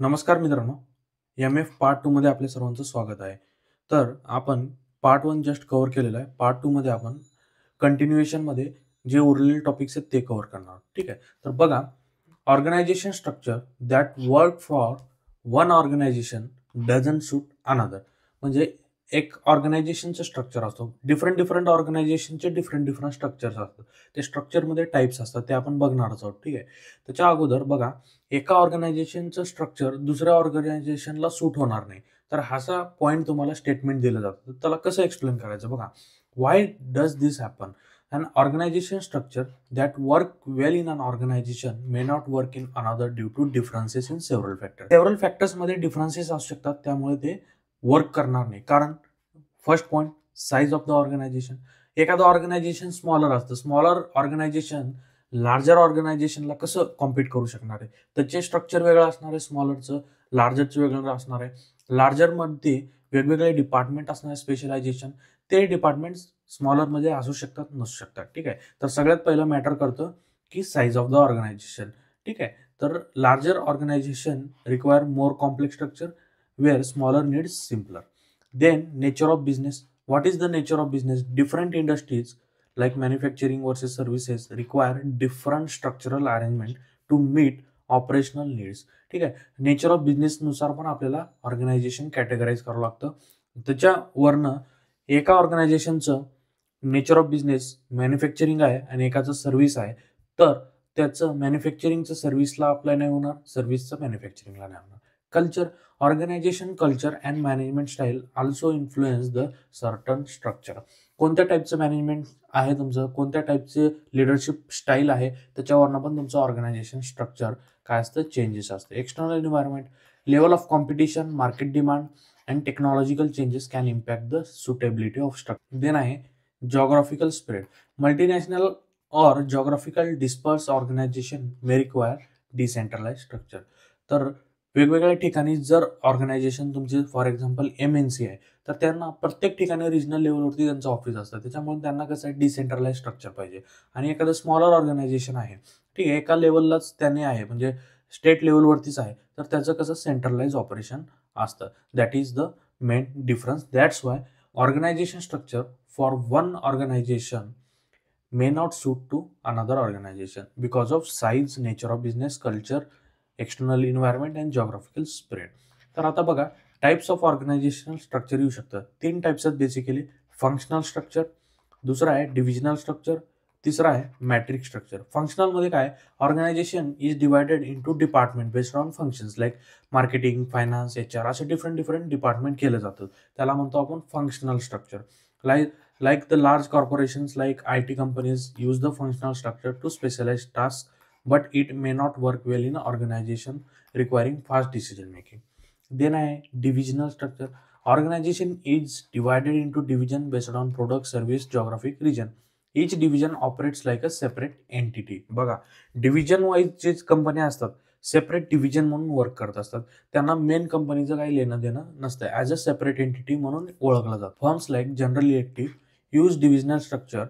नमस्कार मित्रांनो, M-F part 2 मध्ये आपल्या सर्वांचं स्वागत आहे. तर आपण पार्ट 1 जस्ट कव्हर केलेलं आहे. पार्ट 2 मध्ये आपण कंटिन्युएशनमध्ये जे उरलेले टॉपिक्स आहेत ते कव्हर करणार आहोत. ठीक आहे. तर बघा, organisation structure that work for one organisation doesn't suit another. म्हणजे एक ऑर्गनायझेशनचं स्ट्रक्चर असतो. डिफरंट ऑर्गनायझेशनचे डिफरंट स्ट्रक्चर्स असतात. ते स्ट्रक्चरमध्ये टाइप्स असतात. ते आपण बघणारच आहोत. ठीक आहे. त्याच्या अगोदर बघा, एका ऑर्गनायझेशनचं स्ट्रक्चर दुसऱ्या ऑर्गनायझेशनला सूट होणार नाही. तर असा पॉइंट तुम्हाला स्टेटमेंट दिलं जातं. तर त्याला कसं एक्सप्लेन करायचं बघा. Why does this happen? An organization structure that work well in an organization may not work in another due to differences in several factors. Several factors मध्ये डिफरन्सेस असू शकतात, त्यामुळे ते वर्क करणार नाही. कारण first point, size of the organisation. एखादं organisation smaller असतं. स्मॉलर ऑर्गनायझेशन लार्जर ऑर्गनायझेशनला कसं कॉम्पीट करू शकणार आहे? त्याचे स्ट्रक्चर वेगळं असणार आहे स्मॉलरचं, लार्जरचं वेगळं असणार आहे. लार्जरमध्ये वेगवेगळे डिपार्टमेंट असणार आहे, स्पेशलायझेशन. ते डिपार्टमेंट्स स्मॉलरमध्ये असू शकतात, नसू शकतात. ठीक आहे. तर सगळ्यात पहिलं मॅटर करतं की साईज ऑफ द ऑर्गनायझेशन. ठीक आहे. तर larger organisation require more complex structure where smaller needs simpler. Then nature of business. What is the nature of business? Different industries like manufacturing versus services require different structural arrangement to meet operational needs. ठीक आहे. Nature of business नुसार पण आपल्याला organisation categorise करावं लागतं. त्याच्यावरनं एका ऑर्गनायझेशनचं nature of business manufacturing आहे आणि एकाचं सर्व्हिस आहे, तर त्याचं मॅन्युफॅक्चरिंगचं सर्व्हिसला अप्लाय नाही होणार, सर्व्हिसचं मॅन्युफॅक्चरिंगला नाही होणार. Culture. Organisation culture and management style also influence the certain structure. कोणत्या टाईपचं मॅनेजमेंट आहे तुमचं, कोणत्या टाईपचे लिडरशिप स्टाईल आहे, त्याच्यावरनं पण तुमचं ऑर्गनायझेशन स्ट्रक्चर काय असतं, चेंजेस असतं. External environment. Level of competition, market demand and technological changes can impact the suitability of structure. Then आहे geographical spread. Multinational or geographical dispersed organization may require decentralized structure. तर वेगवेगळ्या ठिकाणी जर organisation तुमचे for example MNC आहे, तर त्यांना प्रत्येक ठिकाणी रिजनल लेवलवरती त्यांचं ऑफिस असतं. त्याच्यामुळे त्यांना कसं आहे, डिसेंट्रलाइज स्ट्रक्चर पाहिजे. आणि एखादं स्मॉलर ऑर्गनायझेशन आहे, ठीक आहे, एका लेवललाच त्याने आहे, म्हणजे स्टेट लेवलवरतीच आहे, तर त्याचं कसं सेंट्रलाइज ऑपरेशन असतं. That is the main difference. That's why organisation structure for one organization may not suit to another organization because of size, nature of business, culture, external environment and geographical spread. तर आता बघा, types of organisational structure येऊ शकतं. 3 types आहेत basically. Functional structure, दुसरा आहे divisional structure, तिसरा आहे मॅट्रिक स्ट्रक्चर. फंक्शनलमध्ये काय, organisation is divided into department based on functions like marketing, finance, HR असे डिफरंट डिपार्टमेंट केलं जातं. त्याला म्हणतो आपण functional structure. Like the large corporations like IT companies use the functional structure to specialize tasks, but it may not work well in an organization requiring fast decision making. Then I divisional structure. Organization is divided into division based on product, service, geographic region. Each division operates like a separate entity. बघा, division wise जे कंपन्या असतात, separate division म्हणून work करत असतात. त्यांना main कंपनीचं काही लेणं देणं नसतं. ॲज अ सेपरेट एंटिटी म्हणून ओळखलं जातं. Firms like general electric use divisional structure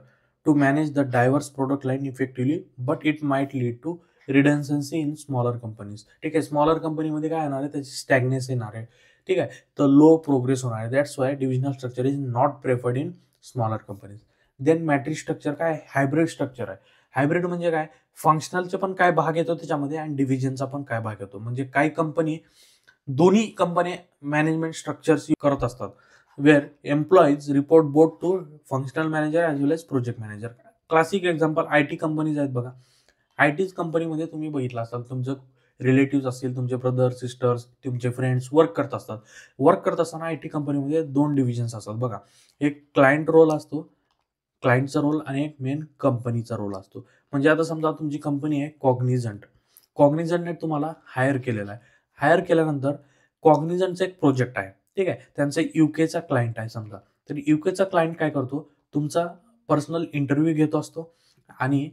to manage the diverse product line effectively, but it might lead to redundancy in smaller companies. ठीक आहे. स्मॉलर कंपनीमध्ये काय होणार आहे, त्याची स्टॅग्नेस येणार आहे. ठीक आहे. तर लो प्रोग्रेस होणार आहे. That's why divisional structure is not preferred in smaller companies. Then matrix structure काय, हायब्रिड स्ट्रक्चर आहे. हायब्रिड म्हणजे काय, फंक्शनलचे पण काय भाग येतो त्याच्यामध्ये आणि डिव्हिजनचा पण काय भाग येतो. म्हणजे काही कंपनी दोन्ही कंपनी मॅनेजमेंट स्ट्रक्चर्स करत असतात, where employees report both to functional manager as well as project manager. Classic example IT companies आहेत बघा. IT कंपनीमध्ये तुम्ही बघितलं असाल, तुमचं रिलेटिव्ह असतील, तुमचे ब्रदर, सिस्टर्स, तुमचे फ्रेंड्स वर्क करत असतात. वर्क करत असताना IT कंपनीमध्ये 2 डिव्हिजन्स असतात बघा. एक क्लायंट रोल असतो, क्लायंटचा रोल, आणि एक मेन कंपनीचा रोल असतो. म्हणजे आता समजा तुमची कंपनी आहे कॉग्निझंट. कॉग्निझंटने तुम्हाला हायर केलेला आहे. हायर केल्यानंतर कॉग्निझंटचा एक प्रोजेक्ट आहे, ठीक आहे, त्यांचा UKचा क्लायंट आहे समजा. तर UKचा क्लायंट काय करतो, तुमचा पर्सनल इंटरव्ह्यू घेतो असतो. आणि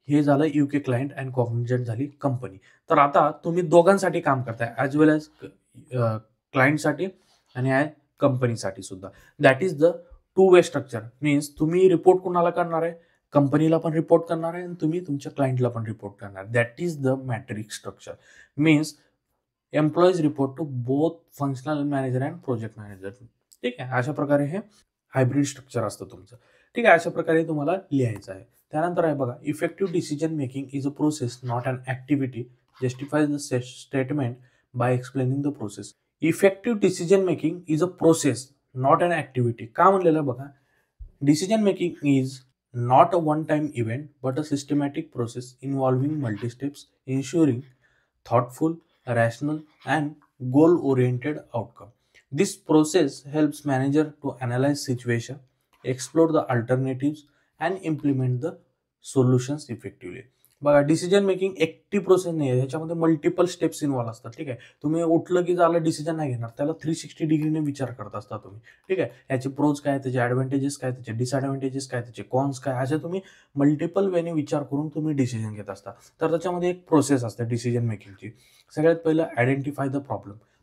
हे झालं UK क्लायंट अँड कॉग्निझंट झाली कंपनी. तर आता तुम्ही दोघांसाठी काम करताय, ॲज वेल ॲज क्लायंटसाठी आणि कंपनीसाठी सुद्धा. That is the two way structure. Means तुम्ही रिपोर्ट कुणाला करणार आहे, कंपनीला पण रिपोर्ट करणार आहे आणि तुम्ही तुमच्या क्लायंटला पण रिपोर्ट करणार. That is the matrix structure. Means employees report to both functional manager and project manager. ठीक आहे, अशा प्रकारे हे हायब्रिड स्ट्रक्चर असतं तुमचं. ठीक आहे, अशा प्रकारे तुम्हाला लिहायचं आहे. त्यानंतर आहे बघा, effective decision making is a process not an activity. Justify the statement by explaining the process. Effective decision making is a process not an activity. का म्हणलेलं बघा, decision making is not a one-time event but a systematic process involving multi-steps, ensuring thoughtful, rational, and goal-oriented outcome. This process helps manager to analyze situation, explore the alternatives, and implement the solutions effectively. बघा, decision making एकटी process नाही आहे, ह्याच्यामध्ये multiple steps involve असतात. ठीक आहे, तुम्ही उठलं की झालं डिसिजन नाही घेणार, त्याला 360 डिग्रीने विचार करत असता तुम्ही. ठीक आहे, याचे प्रोज काय, त्याचे ॲडव्हान्टेजेस काय, त्याचे डिसॲडव्हान्टेजेस काय, त्याचे कॉन्स काय, असे तुम्ही मल्टिपल वेने विचार करून तुम्ही डिसिजन घेत असता. तर त्याच्यामध्ये एक प्रोसेस असते डिसिजन मेकिंगची. सगळ्यात पहिलं आयडेंटिफाय द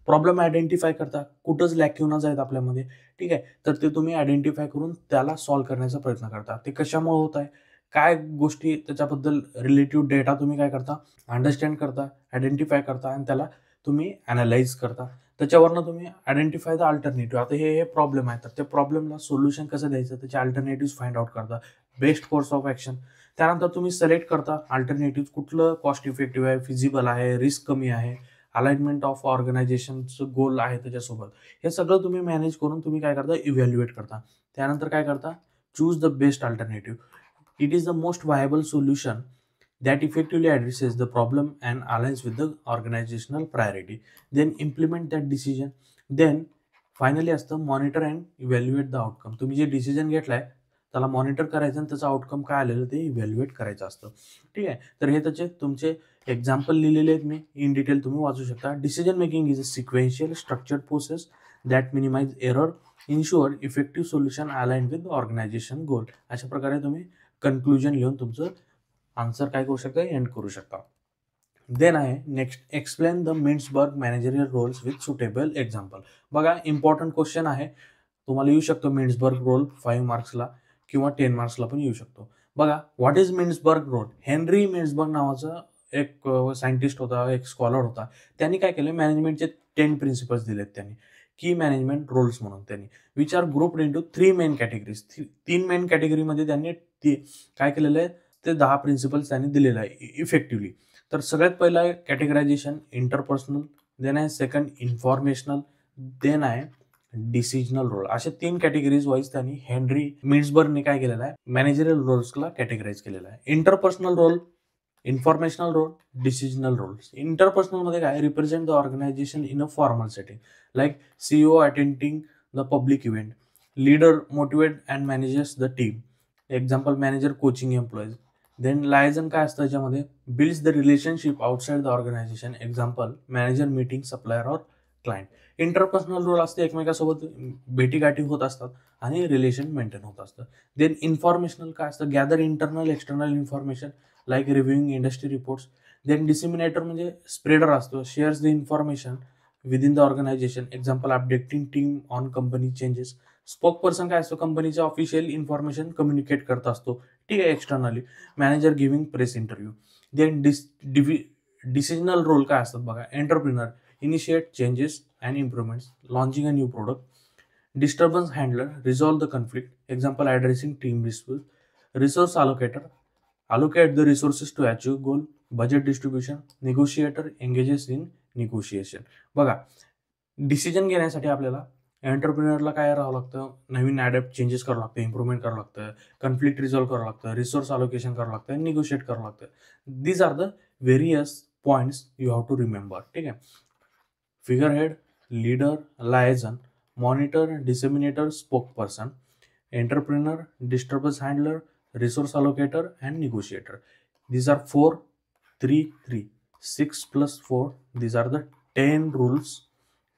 प्रॉब्लेम आयडेंटिफाय करता, कुठंच लॅक्युनाज आहेत आपल्यामध्ये. ठीक आहे, तर ते तुम्ही आयडेंटिफाय करून त्याला सॉल्व्ह करण्याचा प्रयत्न करता. ते कशामुळे होत आहे, काय गोष्टी त्याच्याबद्दल रिलेटिव्ह डेटा तुम्ही काय करता, अंडरस्टँड करता, आयडेंटिफाय करता आणि त्याला तुम्ही ॲनालाइज करता. त्याच्यावरनं तुम्ही आयडेंटिफाय द अल्टरनेटिव्ह. आता हे प्रॉब्लेम आहे, तर त्या प्रॉब्लेमला सोल्युशन कसं द्यायचं, त्याचे अल्टरनेटिव्ह फाइंड आउट करता, बेस्ट कोर्स ऑफ ॲक्शन. त्यानंतर तुम्ही सिलेक्ट करता अल्टरनेटिव्ह, कुठलं कॉस्ट इफेक्टिव्ह आहे, फिजिबल आहे, रिस्क कमी आहे, अलाइनमेंट ऑफ ऑर्गनायझेशनचं गोल आहे त्याच्यासोबत. हे सगळं तुम्ही मॅनेज करून तुम्ही काय करता, इव्हॅल्युएट करता. त्यानंतर काय करता, choose the best alternative. It is the most viable solution that effectively addresses the problem and aligns with the organizational priority. Then implement that decision. Then finally असतं monitor and evaluate the outcome. तुम्ही जे decision घेतलाय त्याला monitor करायचं आणि त्याचं outcome काय आलेलं ते इव्हॅल्युएट करायचं असतं. ठीक आहे, तर हे त्याचे तुमचे एक्झाम्पल लिहिलेले आहेत मी, इन डिटेल तुम्ही वाचू शकता. Decision making is a sequential structured process that minimise error, ensure effective solution align with organisation goal. अशा प्रकारे तुम्ही कन्क्लुजन लिहून तुमचं आन्सर काय करू शकता, एंड करू शकता. देन आहे next, explain the Mintzberg managerial roles with suitable example. बघा, इम्पॉर्टंट क्वेश्चन आहे, तुम्हाला येऊ शकतो मिन्सबर्ग रोल 5 मार्क्सला किंवा 10 मार्क्सला पण येऊ शकतो. बघा, what is Mintzberg role. Henry Mintzberg नावाचा एक सायंटिस्ट होता, एक स्कॉलर होता. त्यांनी काय केलं, मॅनेजमेंटचे 10 प्रिन्सिपल्स दिलेत त्यांनी, की मॅनेजमेंट रोल्स म्हणून. त्यांनी which are grouped into 3 main categories. 3 main कॅटेगरीमध्ये त्यांनी काय केलेलं आहे, ते 10 प्रिन्सिपल्स त्यांनी दिलेलं आहे इफेक्टिव्हली. तर सगळ्यात पहिला आहे कॅटेगरायझेशन, इंटरपर्सनल. देन आहे सेकंड इन्फॉर्मेशनल. देन आहे डिसिजनल रोल. अशा 3 कॅटेगरीज वाईज त्यांनी हेनरी मिन्सबर्गने काय केलेलं आहे, मॅनेजरियल रोल्सला कॅटेगराईज केलेलं आहे. Interpersonal role, informational role, decisional roles. Interpersonal मध्ये काय, represent the organisation in a formal setting, like CEO attending the public event. Leader motivate and manages the team. Example, manager coaching employees. Then liaison काय असतं याच्यामध्ये, builds the relationship outside the organisation. Example, manager meeting supplier और client. Interpersonal role असते, एकमेकासोबत भेटीगाठी होत असतात आणि रिलेशन मेंटेन होत असतं. देन इन्फॉर्मेशनल काय असतं, gather internal external information like reviewing industry reports. Then disseminator म्हणजे स्प्रेडर असतो, shares the information within the organisation. Example, updating team on company changes. Spokesperson काय असतो, कंपनीचे ऑफिशियल इन्फॉर्मेशन कम्युनिकेट करत असतो. ठीक आहे, externally. Manager giving press interview. Then decisional role काय असतात बघा, entrepreneur initiate changes and improvements, launching a new product. Disturbance handler resolve the conflict. Example, addressing team dispute. Resource allocator allocate the resources to achieve goal. Budget distribution, negotiator engages in negotiation. बघा, decision घेण्यासाठी आपल्याला एंटरप्रिनरला काय राहावं लागतं, नवीन adapt changes करावं लागतं, improvement करावं लागतं, कन्फ्लिक्ट रिझॉल्व्ह करावं लागतं, रिसोर्स अलोकेशन करावं लागतं आणि निगोशिएट करावं लागतं. These are the various points you have to remember. ठीक आहे, figurehead, leader, liaison, monitor, disseminator, spokesperson, entrepreneur, disturbance handler, resource allocator and negotiator. These are 4, 3, 3. 6 plus 4. These are the 10 rules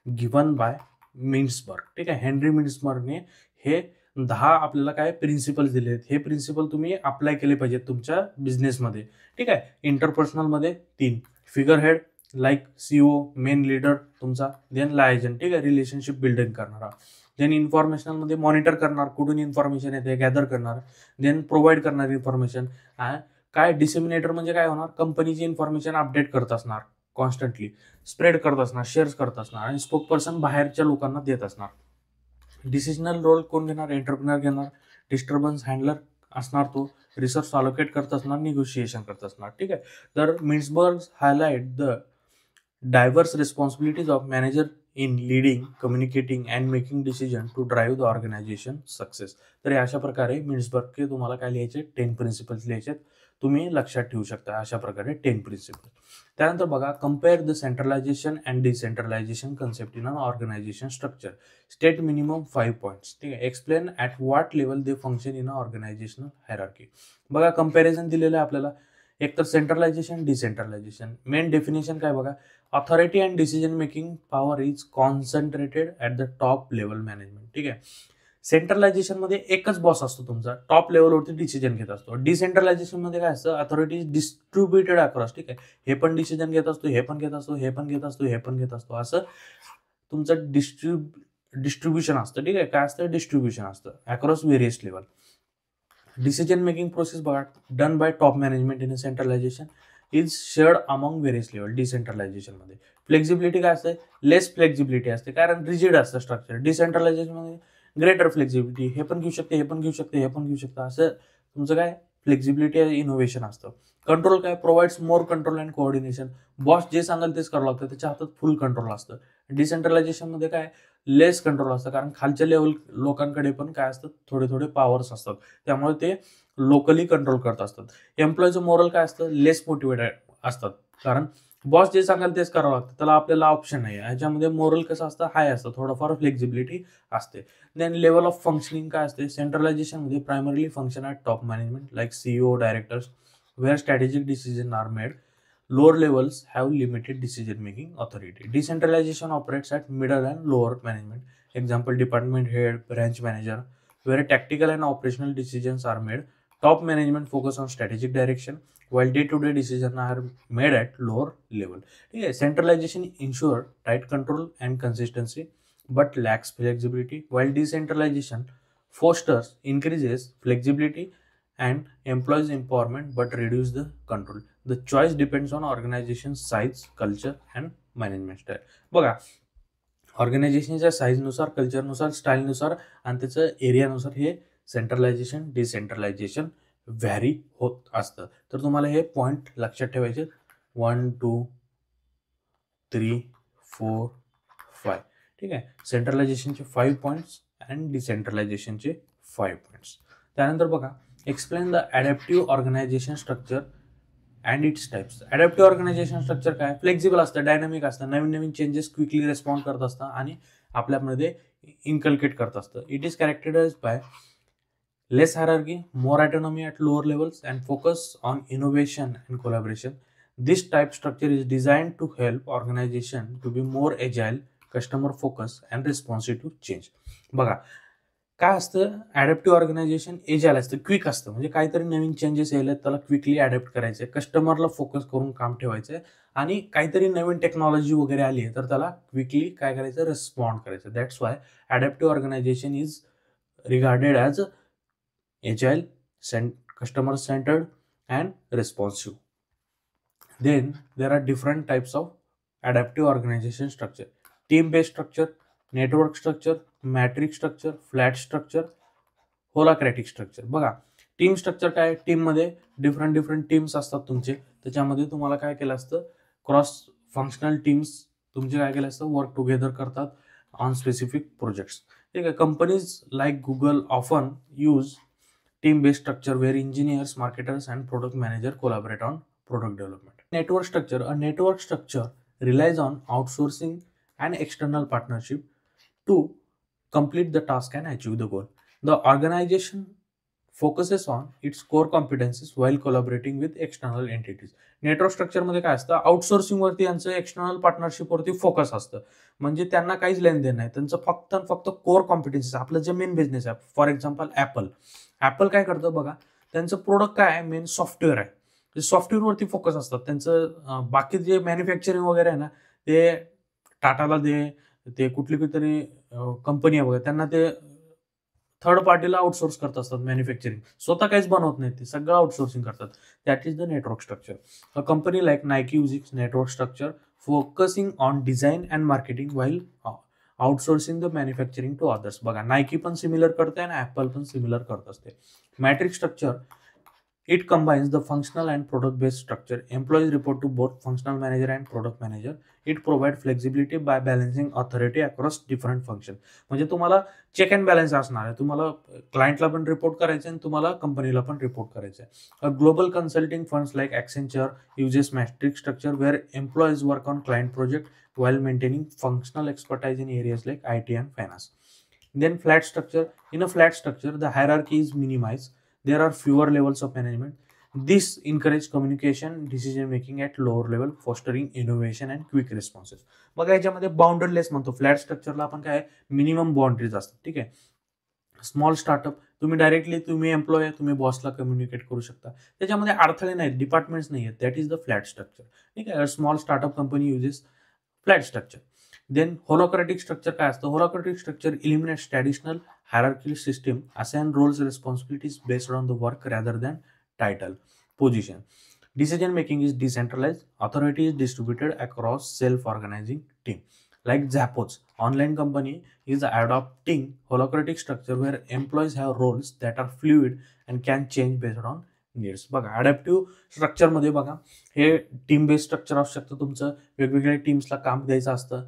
given by मिन्सबर्ग. ठीक आहे, Henry मिन्सबर्गने हे 10 आपल्याला काय principles दिले आहेत. हे प्रिन्सिपल तुम्ही अप्लाय केले पाहिजेत तुमच्या बिझनेसमध्ये. ठीक आहे, इंटरपर्सनलमध्ये 3, figure head like CEO main leader तुमचा. देन लायझन, ठीक आहे, रिलेशनशिप बिल्डिंग करणारा. देन इन्फॉर्मेशनलमध्ये मॉनिटर करणार, कुठून इन्फॉर्मेशन येते गॅदर करणार. देन प्रोव्हाइड करणार इन्फॉर्मेशन. काय डिसेमिनेटर म्हणजे काय होणार, कंपनीची इन्फॉर्मेशन अपडेट करत असणार. कॉन्स्टंटली स्प्रेड करत असणार, शेअर्स करत असणार आणि स्पोक पर्सन बाहेरच्या लोकांना देत असणार. डिसिजनल रोल कोण घेणार? एंटरप्रिनर घेणार. डिस्टर्बन्स हँडलर असणार तो, रिसोर्स अलोकेट करत असणार, निगोशिएशन करत असणार. ठीक आहे. तर Mintzberg highlight the diverse responsibilities of manager in leading, communicating and making decision to drive the organisation success. तर अशा प्रकारे मिन्सबर्गचे तुम्हाला काय लिहायचे? 10 प्रिन्सिपल्स लिहायचे. तुम्ही लक्षात ठेवू शकता अशा प्रकारे 10 प्रिन्सिपल. त्यानंतर बघा, compare the centralisation and decentralisation concept in an organisation structure. State minimum 5 points. ठीक आहे. Explain at what level they function in a organisational hierarchy. बघा, कम्पॅरिझन दिलेलं आहे आपल्याला. एक तर सेंट्रलायझेशन, डिसेंट्रलायझेशन. मेन डेफिनेशन काय बघा, authority and decision making power is concentrated at the top level management. ठीक आहे. सेंट्रलायझेशन मध्ये एकच बॉस असतो तुमचा, टॉप लेवलवरती डिसिजन घेत असतो. डिसेंट्रलायझेशन मध्ये काय असतं? Authority is distributed across. ठीक आहे. हे पण डिसिजन घेत असतो, हे पण घेत असतो, हे पण घेत असतो, हे पण घेत असतो, असं तुमचं डिस्ट्रीब्युशन असतं. ठीक आहे. काय असतं? डिस्ट्रीब्युशन असतं across various level. Decision making process बघा, done by top management in centralisation is shared among various level. Decentralisation मध्ये फ्लेक्झिबिलिटी काय असते? लेस फ्लेक्झिबिलिटी असते, कारण रिजिड असतं स्ट्रक्चर. डिसेंट्रलायझेशन मध्ये ग्रेटर फ्लेक्झिबिलिटी, हे पण घेऊ शकते, हे पण घेऊ शकते, हे पण घेऊ शकतं, असं तुमचं काय फ्लेक्झिबिलिटी इनोव्हेशन असतं. कंट्रोल काय? Provides more control and coordination. Boss जे सांगाल तेच करावं लागतं, त्याच्या हातात फुल कंट्रोल असतं. डिसेंट्रलायझेशन मध्ये काय? लेस कंट्रोल असतं, कारण खालच्या लेवल लोकांकडे पण काय असतं? थोडे थोडे पॉवर्स असतात, त्यामुळे ते लोकली कंट्रोल करत असतात. एम्प्लॉयचं मोरल काय असतं? लेस मोटिवेटेड असतात, कारण बॉस जे सांगाल तेच करावं लागतं, त्याला आपल्याला ऑप्शन नाही. ह्याच्यामध्ये मोरल कसं असतं? हाय असतं, थोडंफार फ्लेक्झिबिलिटी असते. देन लेवल ऑफ फंक्शनिंग काय असते? सेंट्रलायझेशन मध्ये primarily function at top management like CEO, directors, where strategic decision are made. Lower levels have limited decision-making authority. Decentralization operates at middle and lower management. Example, department head, branch manager, where tactical and operational decisions are made. Top management focus on strategic direction, while day-to-day decisions are made at lower level. Okay, centralization ensure tight control and consistency, but lacks flexibility, while decentralization fosters increases flexibility and employees empowerment, but reduce the control. The choice depends on organization size, culture and management style. बघा, ऑर्गनायझेशनच्या साईजनुसार, कल्चरनुसार, स्टाईलनुसार आणि त्याचं एरियानुसार हे सेंट्रलायझेशन, decentralisation vary होत असतं. तर तुम्हाला हे पॉईंट लक्षात ठेवायचे. 1, 2, 3, 4, 5. ठीक आहे. सेंट्रलायझेशनचे 5 पॉईंट्स अँड डिसेंट्रलायझेशनचे 5 पॉईंट्स. त्यानंतर बघा, explain the adaptive organisation structure and its types. Adaptive organisation structure काय? फ्लेक्झिबल असतं, डायनामिक असतं, नवीन नवीन चेंजेस क्विकली रिस्पॉन्ड करत असतं आणि आपल्यामध्ये इन्कल्केट करत असतं. It is characterised by less hierarchy, more autonomy at lower levels, and focus on innovation and collaboration. This type structure is designed to help organization to be more agile, customer focused, and responsive to change. बघा, काय असतं? Adaptive organisation एजाईल असतं, quick असतं, म्हणजे काहीतरी नवीन changes यायला त्याला quickly adapt करायचं आहे, कस्टमरला फोकस करून काम ठेवायचं आहे आणि काहीतरी नवीन टेक्नॉलॉजी वगैरे आली आहे तर त्याला क्विकली काय करायचं? रिस्पॉन्ड करायचं. That's why adaptive organisation is regarded as agile, customer centered and responsive. Then there are different types of adaptive organization structure: team based structure, network structure, matrix structure, flat structure, holacratic structure. बघा, team structure काय? Team मध्ये different teams असतात तुमचे, त्याच्यामध्ये तुम्हाला काय केलं असतं? क्रॉस फंक्शनल टीम्स तुमचे काय केलं असतं? वर्क टुगेदर करतात ऑन स्पेसिफिक प्रोजेक्ट्स. ठीक आहे. Companies like Google often use team-based structure where engineers, marketers, and product manager collaborate on product development. Network structure. A network structure relies on outsourcing and external partnership to complete the task and achieve the goal. The organization focuses on its core competencies while collaborating with external entities. Network structure मध्ये काय असतं? Outsourcing वरती यांचं, external partnership वरती focus असतं, म्हणजे त्यांना काहीच लेनदेन नाही, त्यांचं फक्त कोर कॉम्पिटन्सीज. आपलं जे मेन बिझनेस आहे, फॉर एक्झाम्पल ॲपल काय करतं बघा, त्यांचं प्रोडक्ट काय आहे? मेन सॉफ्टवेअर आहे, सॉफ्टवेअरवरती फोकस असतात त्यांचं. बाकी जे मॅन्युफॅक्चरिंग वगैरे आहे ना, ते टाटाला दे, ते कुठली तरी कंपनी आहे बघा, त्यांना ते थर्ड पार्टीला आउटसोर्स करत असतात मॅन्युफॅक्चरिंग, स्वतः काहीच बनवत नाही, ते सगळं आउटसोर्सिंग करतात. That is the network structure. A company like Nike using network structure focusing on design and marketing while outsourcing the manufacturing to others. बघा, नायकी पण सिमिलर करते आणि ॲपल पण सिमिलर करत असते. Matrix structure, it combines the functional and product based structure. Employees report to both functional manager and product manager. It provides flexibility by balancing authority across different functions. म्हणजे तुम्हाला check and balance असणार आहे, तुम्हाला क्लायंटला पण report करायचं आहे आणि तुम्हाला कंपनीला पण रिपोर्ट करायचं आहे. Global consulting firms like Accenture uses matrix structure where employees work on client project while maintaining functional expertise in areas like IT and finance. Then flat structure. In a flat structure, the hierarchy is minimized. There are fewer levels of management. This encourages communication, decision making at lower level, fostering innovation and quick responses. बघा, याच्यामध्ये बाउंडरलेस म्हणतो. Flat स्ट्रक्चरला आपण काय minimum boundaries असतात. ठीक आहे. Small startup, तुम्ही employ आहे, तुम्ही बॉसला कम्युनिकेट करू शकता, त्याच्यामध्ये अडथळे नाहीत, डिपार्टमेंट्स नाही आहेत. That is the flat structure. ठीक आहे. Small startup company uses flat structure. Then holacratic structure काय असतं? Holacratic structure eliminates traditional hierarchical system, assign roles responsibilities based on the work rather than title, position. Decision making is decentralized, authority is distributed across self-organizing team. Like Zappos, online company is adopting holacratic structure where employees have roles that are fluid and can change based on needs. बघा, adaptive स्ट्रक्चरमध्ये बघा, हे team based structure असू शकतं तुमचं, वेगवेगळ्या टीम्सला काम द्यायचं असतं.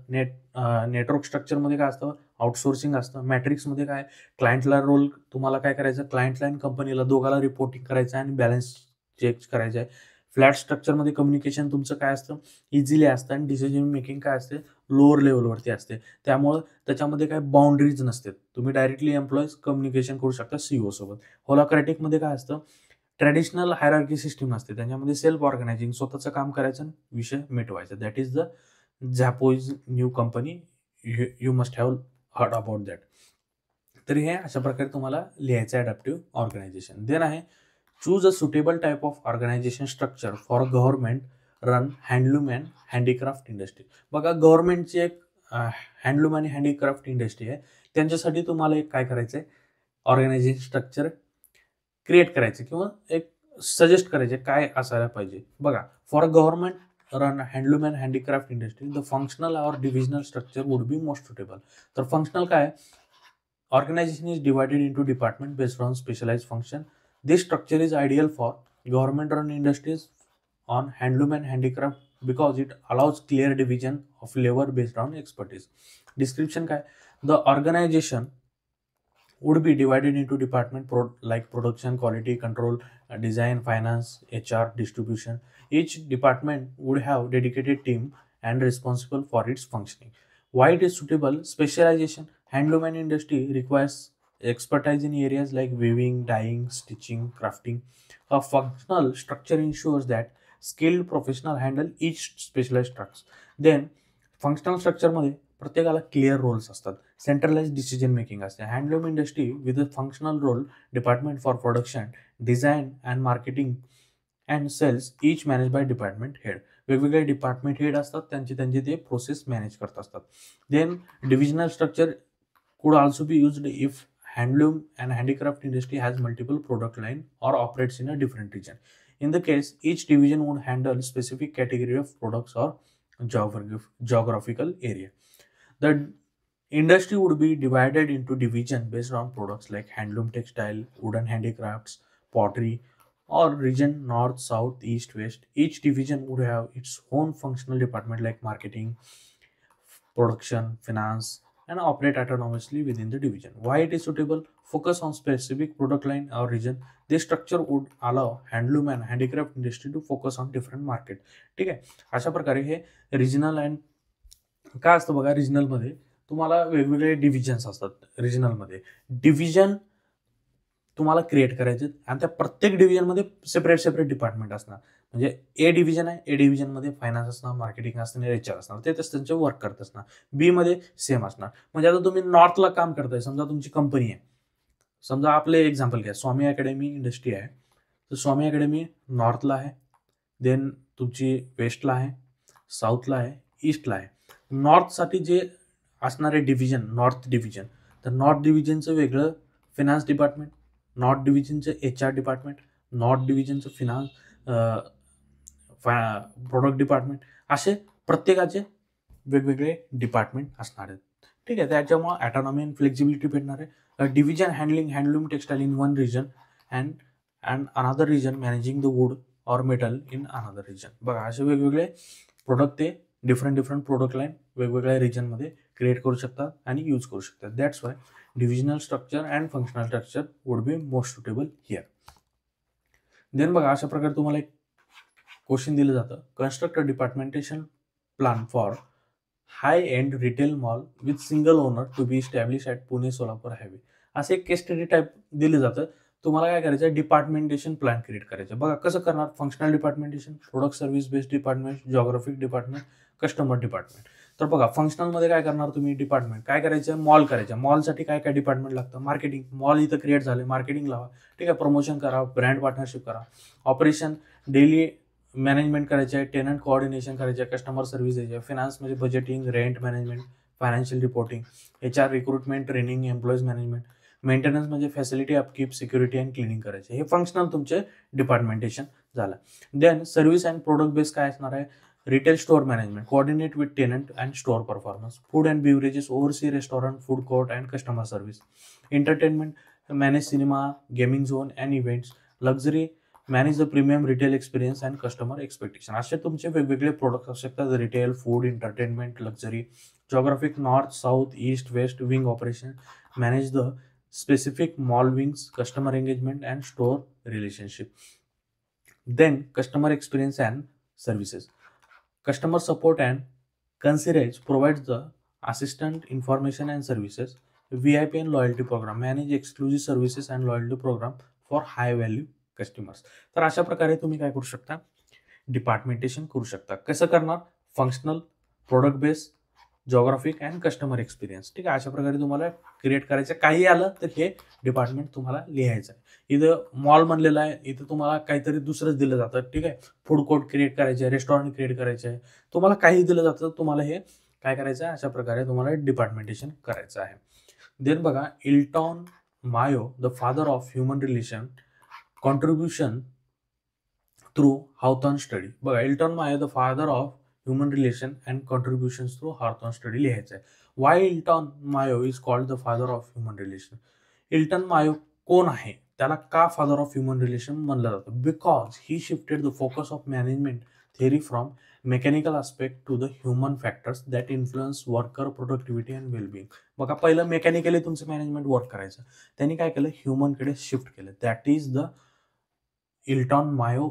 नेटवर्क स्ट्रक्चरमध्ये काय असतं? आउटसोर्सिंग असतं. मॅट्रिक्समध्ये काय? क्लायंटला रोल तुम्हाला काय करायचं? क्लायंटला आणि कंपनीला दोघाला रिपोर्टिंग करायचं आहे आणि बॅलन्स चेक करायचं आहे. फ्लॅट स्ट्रक्चरमध्ये कम्युनिकेशन तुमचं काय असतं? इझिली असतं आणि डिसिजन मेकिंग काय असते? लोअर लेवलवरती असते. त्यामुळं त्याच्यामध्ये काय बाउंड्रीज नसतात. तुम्ही डायरेक्टली एम्प्लॉईज कम्युनिकेशन करू शकता सीईओ सोबत. होलोक्रॅटिकमध्ये काय असतं? ट्रॅडिशनल हायरार्की सिस्टीम असते, त्याच्यामध्ये सेल्फ ऑर्गनायझिंग, स्वतःचं काम करायचं, विषय मिटवायचा. That is the Zappos new company. You must have heard about that. तर हे अशा प्रकारे तुम्हाला लिहायचं आहे अडॅप्टिव्ह ऑर्गनायझेशन. देन आहे choose a suitable type of organisation structure for government run handloom and handicraft industry. बघा, गव्हर्नमेंटची एक हँडलूम आणि हँडीक्राफ्ट इंडस्ट्री आहे, त्यांच्यासाठी तुम्हाला एक काय करायचं आहे? ऑर्गनायझेशन स्ट्रक्चर क्रिएट करायचे किंवा एक सजेस्ट करायचे काय असायला पाहिजे. बघा, for government run handloom and handicraft industry the functional or divisional structure would be most suitable. तर फंक्शनल काय? Organisation is divided into department based on specialise function. This structure is ideal for government run industries on handloom and handicraft because it allows clear division of labour based on expertise. Description काय? The organisation would be divided into department like production, quality control, design, finance, HR, distribution. Each department would have dedicated team and responsible for its functioning. Why it is suitable? Specialization. Handloom and industry requires expertise in areas like weaving, dyeing, stitching, crafting. A functional structure ensures that skilled professional handle each specialized tasks. Then functional स्ट्रक्चरमध्ये प्रत्येकाला clear roles असतात. Centralise decision making असते. Handloom industry with a functional role department for production, design and marketing and sales each manage by department head. वेगवेगळे department head असतात, त्यांचे ते process manage करत असतात. Then divisional structure could also be used if handloom and handicraft industry has multiple product line or operates in a different region. In the case each division would handle specific category of products or geographical area. The industry would be divided into division based on products like handloom, textile, wooden handicrafts, pottery, or region north, south, east, west. Each division would have its own functional department like marketing, production, finance, and operate autonomously within the division. Why it is suitable? Focus on specific product line or region. This structure would allow handloom and handicraft industry to focus on different market. ठीक आहे. अशा प्रकारे हे regional and काय असतं बघा, रिजनलमध्ये तुम्हाला वेगवेगळे डिव्हिजन्स असतात. रिजनलमध्ये डिव्हिजन तुम्हाला क्रिएट करायचे आणि त्या प्रत्येक डिव्हिजनमध्ये सेपरेट डिपार्टमेंट असणार. म्हणजे ए डिव्हिजन आहे, ए डिव्हिजनमध्ये फायनान्स असणार, मार्केटिंग असणार, HR असणार, ते त्यांचे वर्क करत असणार. बी मध्ये सेम असणार. म्हणजे आता तुम्ही नॉर्थला काम करताय, समजा तुमची कंपनी आहे, समजा आपले एक्झाम्पल घ्या, स्वामी अकॅडमी इंडस्ट्री आहे, तर स्वामी अकॅडमी नॉर्थला आहे, देन तुमची वेस्टला आहे, साऊथला आहे, ईस्टला आहे. नॉर्थसाठी जे असणारे डिव्हिजन, नॉर्थ डिव्हिजन, तर नॉर्थ डिव्हिजनचं वेगळं फिनान्स डिपार्टमेंट, नॉर्थ डिव्हिजनचं HR डिपार्टमेंट, नॉर्थ डिव्हिजनचं फिनान्स प्रोडक्ट डिपार्टमेंट, असे प्रत्येकाचे वेगवेगळे डिपार्टमेंट असणार आहेत. ठीक आहे, त्याच्यामुळे ॲटॉनॉमी अँड फ्लेक्झिबिलिटी भेटणार आहे. Division handling handloom textile in one region and another region managing the wood or metal in another region. बघा, असे वेगवेगळे प्रोडक्ट ते डिफरंट प्रोडक्ट लाईन वेगवेगळ्या रिजनमध्ये क्रिएट करू शकतात आणि यूज करू शकतात. That's why divisional structure and functional structure would be most suitable here. Then बघा, अशा प्रकारे तुम्हाला एक क्वेश्चन दिलं जातं, construct a departmentation plan for high end retail mall with single owner to be establish at Pune Solapur highway. असे एक केस study type दिलं जातं. तुम्हाला काय करायचं, डिपार्टमेंटेशन प्लॅन क्रिएट करायचं. बघा कसं करणार, functional departmentation, product service based department, geographic department, customer department. तर बघा, फंक्शनलमध्ये काय करणार तुम्ही, डिपार्टमेंट काय करायचं, मॉल करायचं. मॉलसाठी काय काय डिपार्टमेंट लागतं, मार्केटिंग, मॉल इथं क्रिएट झाले, मार्केटिंग लावा. ठीक आहे, प्रमोशन करा, ब्रँड पार्टनरशिप करा, ऑपरेशन डेली मॅनेजमेंट करायचे आहे, टेनंट कोऑर्डिनेशन करायचे आहे, कस्टमर सर्व्हिस द्यायचे आहे, फिनान्स म्हणजे budgeting, rent management, financial reporting, HR recruitment, training, employees management, maintenance म्हणजे facility upkeep, security and cleaning करायचे. हे फंक्शनल तुमचे डिपार्टमेंटेशन झालं. Then service and product base काय असणार आहे, retail store management, coordinate with tenant and store performance, food and beverages, oversee restaurant, food court and customer service, entertainment, manage cinema, gaming zone and events, luxury, manage the premium retail experience and customer expectation. असे तुमचे वेगवेगळे products असू शकतात, retail, food, entertainment, luxury. Geographic, north, south, east, west, wing operation, manage the specific mall wings, customer engagement and store relationship. Then customer experience and services, customer support and concierge provides the assistant information and services, VIP and loyalty program, manage exclusive services and loyalty program for high value customers. तर अशा प्रकारे तुम्ही काय करू शकता, डिपार्टमेंटेशन करू शकता. कसं करणार, functional, product base, geographic and customer experience. ठीक आहे, अशा प्रकारे तुम्हाला क्रिएट करायचं. काही आलं तर हे डिपार्टमेंट तुम्हाला लिहायचं आहे. इथं मॉल म्हणलेलं आहे, इथं तुम्हाला काहीतरी दुसरंच दिलं जातं. ठीक आहे, फूड कोर्ट क्रिएट करायचे आहे, रेस्टॉरंट क्रिएट करायचे आहे, तुम्हाला काही दिलं जातं, तुम्हाला हे काय करायचं आहे, अशा प्रकारे तुम्हाला डिपार्टमेंटेशन करायचं आहे. देन बघा, Elton Mayo, the father of human relation, contribution through Hawthorne study. बघा, Elton Mayo the father of human relation and contributions through Hawthorne study लिहायचं आहे. Why Elton Mayo is called the father of human relation. Elton Mayo कोण आहे, त्याला का father of human relation म्हणलं जातं, because he shifted the focus of management theory from mechanical aspect to the human factors that influence worker productivity and well-being. बघा, पहिलं mechanically तुमचं management work करायचं, त्यांनी काय केलं, ह्युमनकडे शिफ्ट केलं. That is the Elton Mayo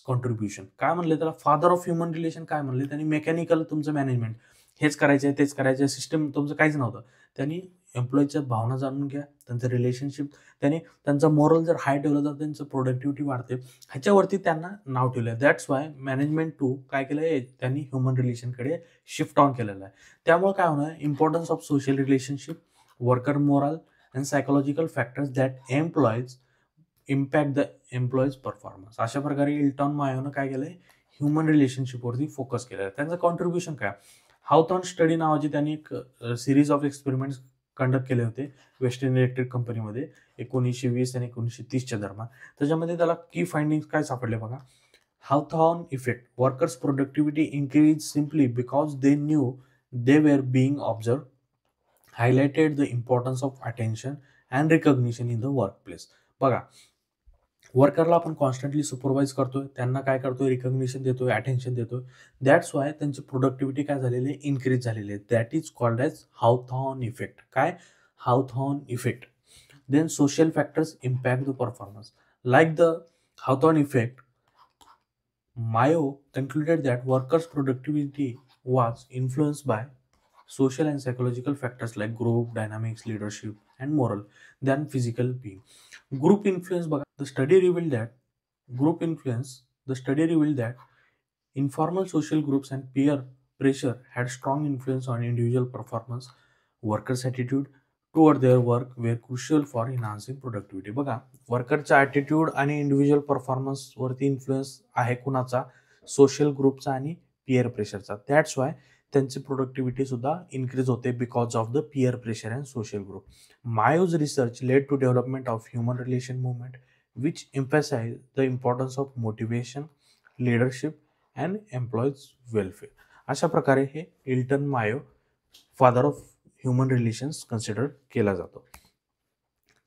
contribution. काय म्हणले त्याला, फादर ऑफ ह्युमन रिलेशन काय म्हणले, त्यांनी मेकॅनिकल तुमचं मॅनेजमेंट हेच करायचं आहे, तेच करायचं आहे, सिस्टम तुमचं काहीच नव्हतं. त्यांनी एम्प्लॉईच्या भावना जाणून घ्या, त्यांचं रिलेशनशिप, त्यांनी त्यांचा मोरल जर हाय ठेवलं तर त्यांचं प्रोडक्टिव्हिटी वाढते, ह्याच्यावरती त्यांना नाव ठेवलं. दॅट्स वाय मॅनेजमेंट टू काय केलं, त्यांनी ह्युमन रिलेशनकडे शिफ्ट ऑन केलेलं आहे. त्यामुळे काय होणार, importance of social relationship, worker moral and psychological factors that employees impact the employees performance. अशा प्रकारे इल्टॉन मायोनं काय केलंय, ह्युमन रिलेशनशिपवरती फोकस केलं आहे. त्यांचं कॉन्ट्रीब्युशन काय, हावथॉर्न स्टडी नावाची त्यांनी एक सिरीज ऑफ एक्सपेरिमेंट्स कंडक्ट केले होते वेस्टर्न इलेक्ट्रिक कंपनीमध्ये 1920 आणि 1930च्या दरम्यान. त्याच्यामध्ये त्याला की फाइंडिंग्स काय सापडले बघा, Hawthorne effect, workers productivity increase simply because they knew they were being observe, highlighted the importance of attention and recognition in the workplace. बघा, वर्करला आपण कॉन्स्टंटली सुपरवाइज करतोय, त्यांना काय करतोय, रिकॉग्निशन देतोय, अटेन्शन देतोय. दॅट्स वाय त्यांची प्रोडक्टिव्हिटी काय झालेली आहे, इन्क्रीज झालेली आहे. That is called as Hawthorne effect. काय, Hawthorne effect. Then social factors impact the performance like the Hawthorne effect. Mayo concluded that workers' productivity was influenced by social and psychological factors like group dynamics, leadership, and moral than physical being. Group influence. The study revealed that informal social groups and peer pressure had strong influence on individual performance. Workers' attitude toward their work were crucial for enhancing productivity. बघा, वर्करचा attitude आणि individual परफॉर्मन्सवरती influence आहे कुणाचा, social ग्रुपचा आणि peer प्रेशरचा. That's why त्यांची प्रोडक्टिव्हिटी सुद्धा इन्क्रीज होते because of the peer pressure and social group. Mayo's research led to development of human relation movement which emphasise the importance of motivation, leadership and employees welfare. अशा प्रकारे हे Elton Mayo father of human relations consider केला जातो.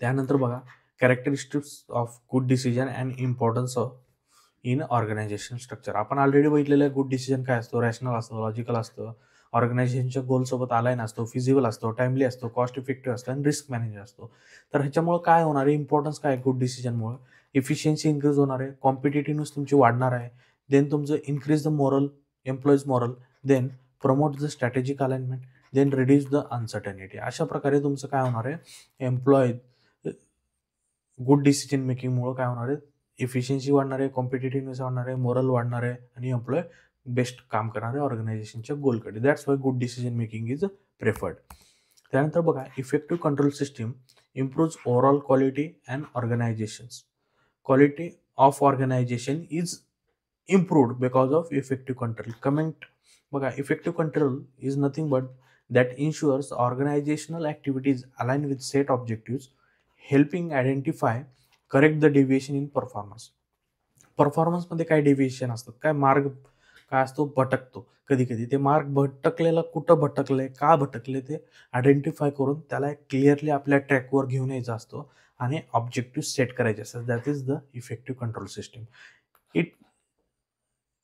त्यानंतर बघा characteristics of good decision and importance of in organisation structure. आपण already बघितलेलं आहे गुड डिसिजन काय असतो, रॅशनल असतो, लॉजिकल असतं, ऑर्गनायझेशनच्या गोलसोबत अलाइन असतो, फिजिबल असतो, टाइमली असतो, कॉस्ट इफेक्टिव्ह असतो आणि रिस्क मॅनेजर असतो. तर ह्याच्यामुळे काय होणार आहे, इम्पॉर्टन्स काय गुड डिसिजनमुळे, इफिशियन्सी इन्क्रीज होणार आहे, कॉम्पिटेटिव्हनेस तुमची वाढणार आहे, देन तुमचं increase the morale, employees morale, then promote the strategic alignment, then reduce the uncertainty. अशा प्रकारे तुमचं काय होणार आहे, एम्प्लॉईज गुड डिसिजन मेकिंगमुळे काय होणार आहे, इफिशियन्सी वाढणार आहे, कॉम्पिटेटिव्हनेस वाढणार आहे, मोरल वाढणार आहे आणि एम्प्लॉय बेस्ट काम करणार आहे ऑर्गनायझेशनच्या गोलकडे. That's why good decision making is preferred. त्यानंतर बघा effective control system improves overall quality and organisations. Quality of organisation is improved because of effective control. Comment बघा effective control is nothing but that ensures organisational activities align with set objectives, helping identify correct the deviation in performance. परफॉर्मन्समध्ये काय deviation असतात, काय मार्ग काय असतो, भटकतो. कधी कधी ते मार्ग भटकलेला कुठं भटकले, का भटकले ते आयडेंटिफाय करून त्याला क्लिअरली आपल्या ट्रॅकवर घेऊन यायचा असतो आणि ऑब्जेक्टिव्ह सेट करायचे असतात. That is the effective control system.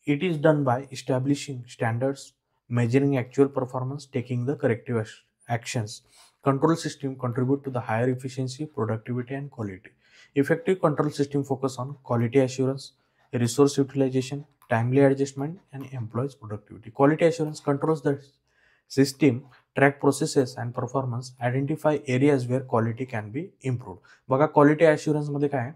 It is done by इस्टॅब्लिशिंग standards, measuring actual performance, taking the corrective actions. Control system contribute to the higher efficiency, productivity and quality. Effective control system focus on quality assurance, resource utilization, timely adjustment and employees productivity. Quality assurance controls the system, track processes and performance, identify areas where quality can be improved. बघा quality assurance मध्ये काय आहे,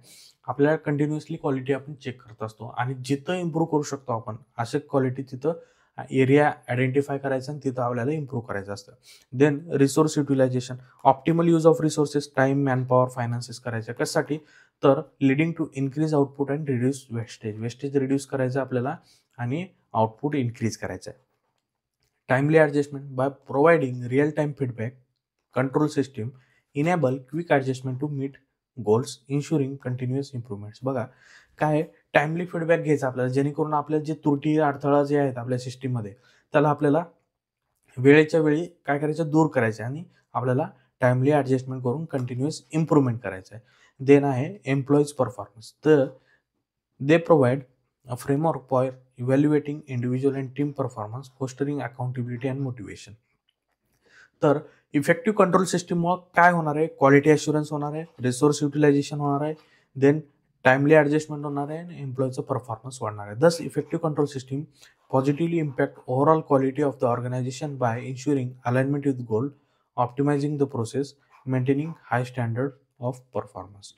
आपल्याला continuously quality आपण check करत असतो आणि जिथं इम्प्रूव्ह करू शकतो आपण असे क्वालिटी तिथं एरिया आयडेंटिफाय करायचा आणि तिथं आपल्याला इम्प्रूव्ह करायचं असतं. Then resource utilisation, optimal use of resources, time, manpower, finances करायचं. कशासाठी, तर leading to increase output and reduce wastage. Wastage reduce करायचं आपल्याला आणि आउटपुट इन्क्रीज करायचं आहे. Timely adjustment, by providing real time feedback, control system enable quick adjustment to meet goals, ensuring continuous improvements. बघा काय टाइमली फीडबॅक घ्यायचा आपल्याला, जेणेकरून आपल्या जे त्रुटी अडथळा जे आहेत आपल्या सिस्टीममध्ये त्याला आपल्याला वेळेच्या वेळी काय करायचं, दूर करायचं आणि आपल्याला टाइमली ॲडजस्टमेंट करून कंटिन्युअस इम्प्रूव्हमेंट करायचं आहे. देन आहे एम्प्लॉईज परफॉर्मन्स. तर they provide a framework for evaluating individual and team performance, fostering accountability and motivation. तर इफेक्टिव्ह कंट्रोल सिस्टीममुळे काय होणार आहे, क्वालिटी ॲश्युरन्स होणार आहे, रिसोर्स युटिलायझेशन होणार आहे, देन टाइमली ॲडजस्टमेंट होणार आहे आणि एम्प्लॉईचं परफॉर्मन्स वाढणार आहे. Thus effective control system positively impact overall quality of the organisation by ensuring alignment with goal, optimising the process, maintaining high standard of performance.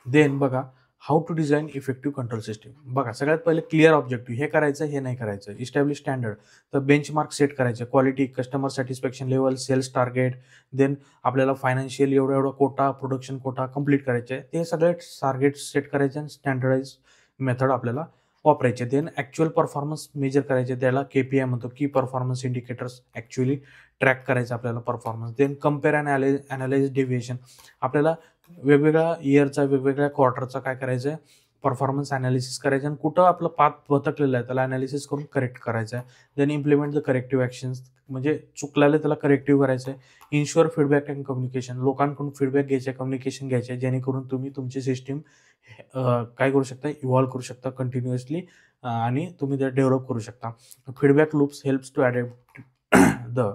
Then बघा how to design effective control system. बघा सगळ्यात पहिले clear objective, हे करायचं हे नाही करायचं. Establish standard, तर बेंचमार्क सेट करायचे, quality, customer satisfaction level, sales target, then आपल्याला फायनान्शियल एवढा कोटा, प्रोडक्शन कोटा कंप्लीट करायचे. ते सगळे टार्गेट सेट करायचे आणि स्टँडर्डाइज मेथड आपल्याला वापरायचे. देन ॲक्च्युअल परफॉर्मन्स मेजर करायचे, त्याला KPI म्हणतो, की परफॉर्मन्स इंडिकेटर्स ॲक्च्युअली ट्रॅक करायचं आपल्याला performance. Then compare and analyse deviation, आपल्याला वेगवेगळ्या इयरचा वेगवेगळ्या क्वार्टरचा काय करायचं आहे, परफॉर्मन्स ॲनालिसिस करायचं आणि कुठं आपलं पाथ भटकलेलं आहे त्याला ॲनालिसिस करून करेक्ट करायचं आहे. Then implement the corrective actions, म्हणजे चुकलेलं त्याला करेक्टिव्ह करायचं आहे. इन्शुअर फीडबॅक अँड कम्युनिकेशन, लोकांकडून फीडबॅक घ्यायचे, कम्युनिकेशन घ्यायचे, जेणेकरून तुम्ही तुमची सिस्टीम काय करू शकता, इव्हॉल्व करू शकता कंटिन्युअसली आणि तुम्ही ते डेव्हलप करू शकता. Feedback loops helps to adapt the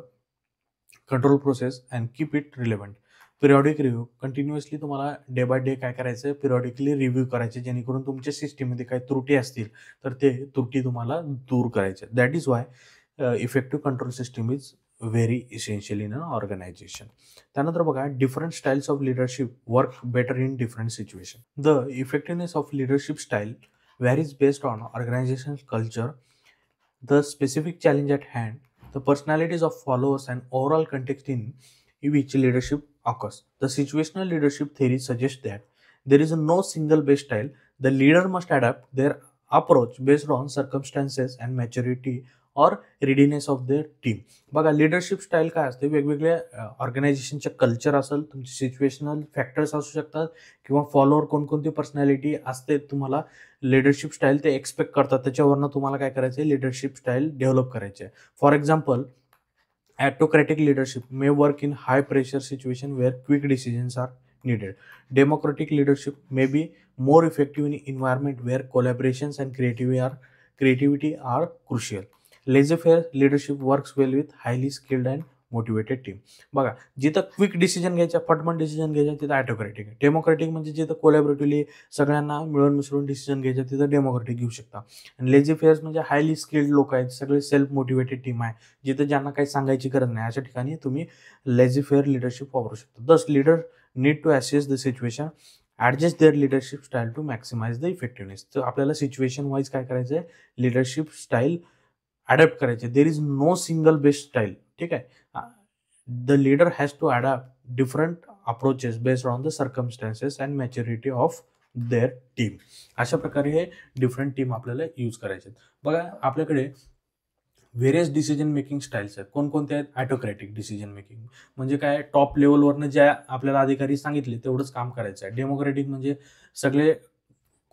control process and keep it relevant. Periodic review, continuously तुम्हाला डे बाय डे काय करायचं, पिरियॉडिकली रिव्ह्यू करायचे, जेणेकरून तुमच्या सिस्टीममध्ये काही त्रुटी असतील तर ते त्रुटी तुम्हाला दूर करायचे. That is why effective control system is very essential in an organisation. त्यानंतर बघा different styles of leadership work better in different situation. The effectiveness of leadership style varies based on organisation culture, the specific challenge at hand, the personalities of followers and overall context in which leadership occurs. The situational leadership theory suggests that there is no single best style. The leader must adapt their approach based on circumstances and maturity or readiness of their team. बघा leadership style काय असते, वेगवेगळ्या ऑर्गनायझेशनचे culture असेल, तुमचे situational factors असू शकतात किंवा फॉलोअर कोणकोणती पर्सनॅलिटी असते, तुम्हाला लिडरशिप स्टाईल ते एक्सपेक्ट करतात, त्याच्यावरनं तुम्हाला काय करायचं आहे, लिडरशिप स्टाईल डेव्हलप करायची आहे. For example, autocratic leadership may work in high pressure situation where quick decisions are needed. Democratic leadership may be more effective in environment where collaborations and creativity are crucial. Laissez-faire leadership works well with highly skilled and motivated team. बघा, जिथं quick decision घ्यायचा, पटपट decision घ्यायचा, तिथं autocratic आहे. Democratic म्हणजे जिथं कोलॅबरेटिव्हली सगळ्यांना मिळून मिसळून डिसिजन घ्यायचा, तिथं डेमोक्रेटिक घेऊ शकता. आणि लेझी फेअर्स म्हणजे हायली स्किल्ड लोक आहेत, सगळे सेल्फ मोटिवेटेड टीम आहे, जिथं ज्यांना काही सांगायची गरज नाही, अशा ठिकाणी तुम्ही लेझी फेअर लिडरशिप वापरू शकता. Thus leader need to assess the situation, adjust their leadership style to maximise the effectiveness. तर आपल्याला सिच्युएशन वाईज काय करायचं आहे, लिडरशिप स्टाईल अडॅप्ट करायचे. There is no single best style. ठीक आहे. The leader has to adapt different approaches based on the circumstances and maturity of their team. अशा प्रकारे हे डिफरंट टीम आपल्याला यूज करायचे. बघा, आपल्याकडे व्हेरियस डिसिजन मेकिंग स्टाईल्स आहेत. कोणकोणते आहेत? ऑटोक्रेटिक डिसिजन मेकिंग म्हणजे काय, टॉप लेवलवरनं ज्या आपल्याला अधिकारी सांगितले तेवढंच काम करायचं आहे. डेमोक्रेटिक म्हणजे सगळे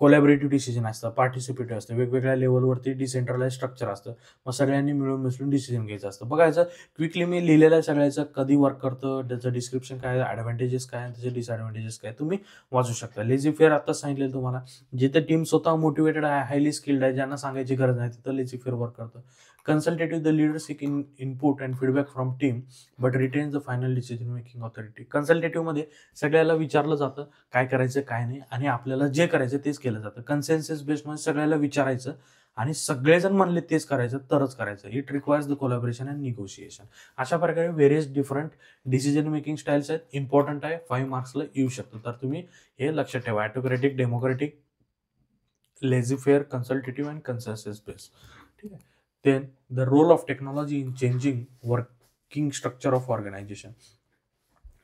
कोलॅबरेटिव्ह डिसिजन असतं, पार्टिसिपेटिव्ह असतं, वेगवेगळ्या लेवलवरती डिसेंट्रलाइज स्ट्रक्चर असतं, मग सगळ्यांनी मिळून मिसळून डिसिजन घ्यायचं असतं. बघायचं क्विकली मी लिहिलेलं आहे सगळ्याचं, कधी वर्क करतं, त्याचं डिस्क्रिप्शन काय, ॲडव्हान्टेजेस काय, त्याचे डिसॲडव्हान्टेजेस काय, तुम्ही वाचू शकता. लेझी फेअर आत्ताच सांगितलेलं तुम्हाला, जिथे टीम स्वतः मोटिवेटेड आहे, हायली स्किल्ड आहे, ज्यांना सांगायची गरज नाही, तिथं लेझी फेअर वर्क करतं. Consultative, the leader seek input and feedback from team but retains the final decision making authority. कन्सल्टेटिव्हमध्ये सगळ्याला विचारलं जातं काय करायचं काय नाही, आणि आपल्याला जे करायचं तेच केलं जातं. कन्सेन्सस बेस्ड म्हणजे सगळ्याला विचारायचं आणि सगळेजण म्हणले तेच करायचं तरच करायचं. It requires the collaboration and negotiation. अशा प्रकारे various different decision making styles आहेत. इम्पॉर्टंट आहे, 5 मार्क्सला येऊ शकतं, तर तुम्ही हे लक्षात ठेवा. Autocratic, democratic, laissez faire, consultative and consensus based. ठीक आहे. Then the role of technology in changing working structure of organisation.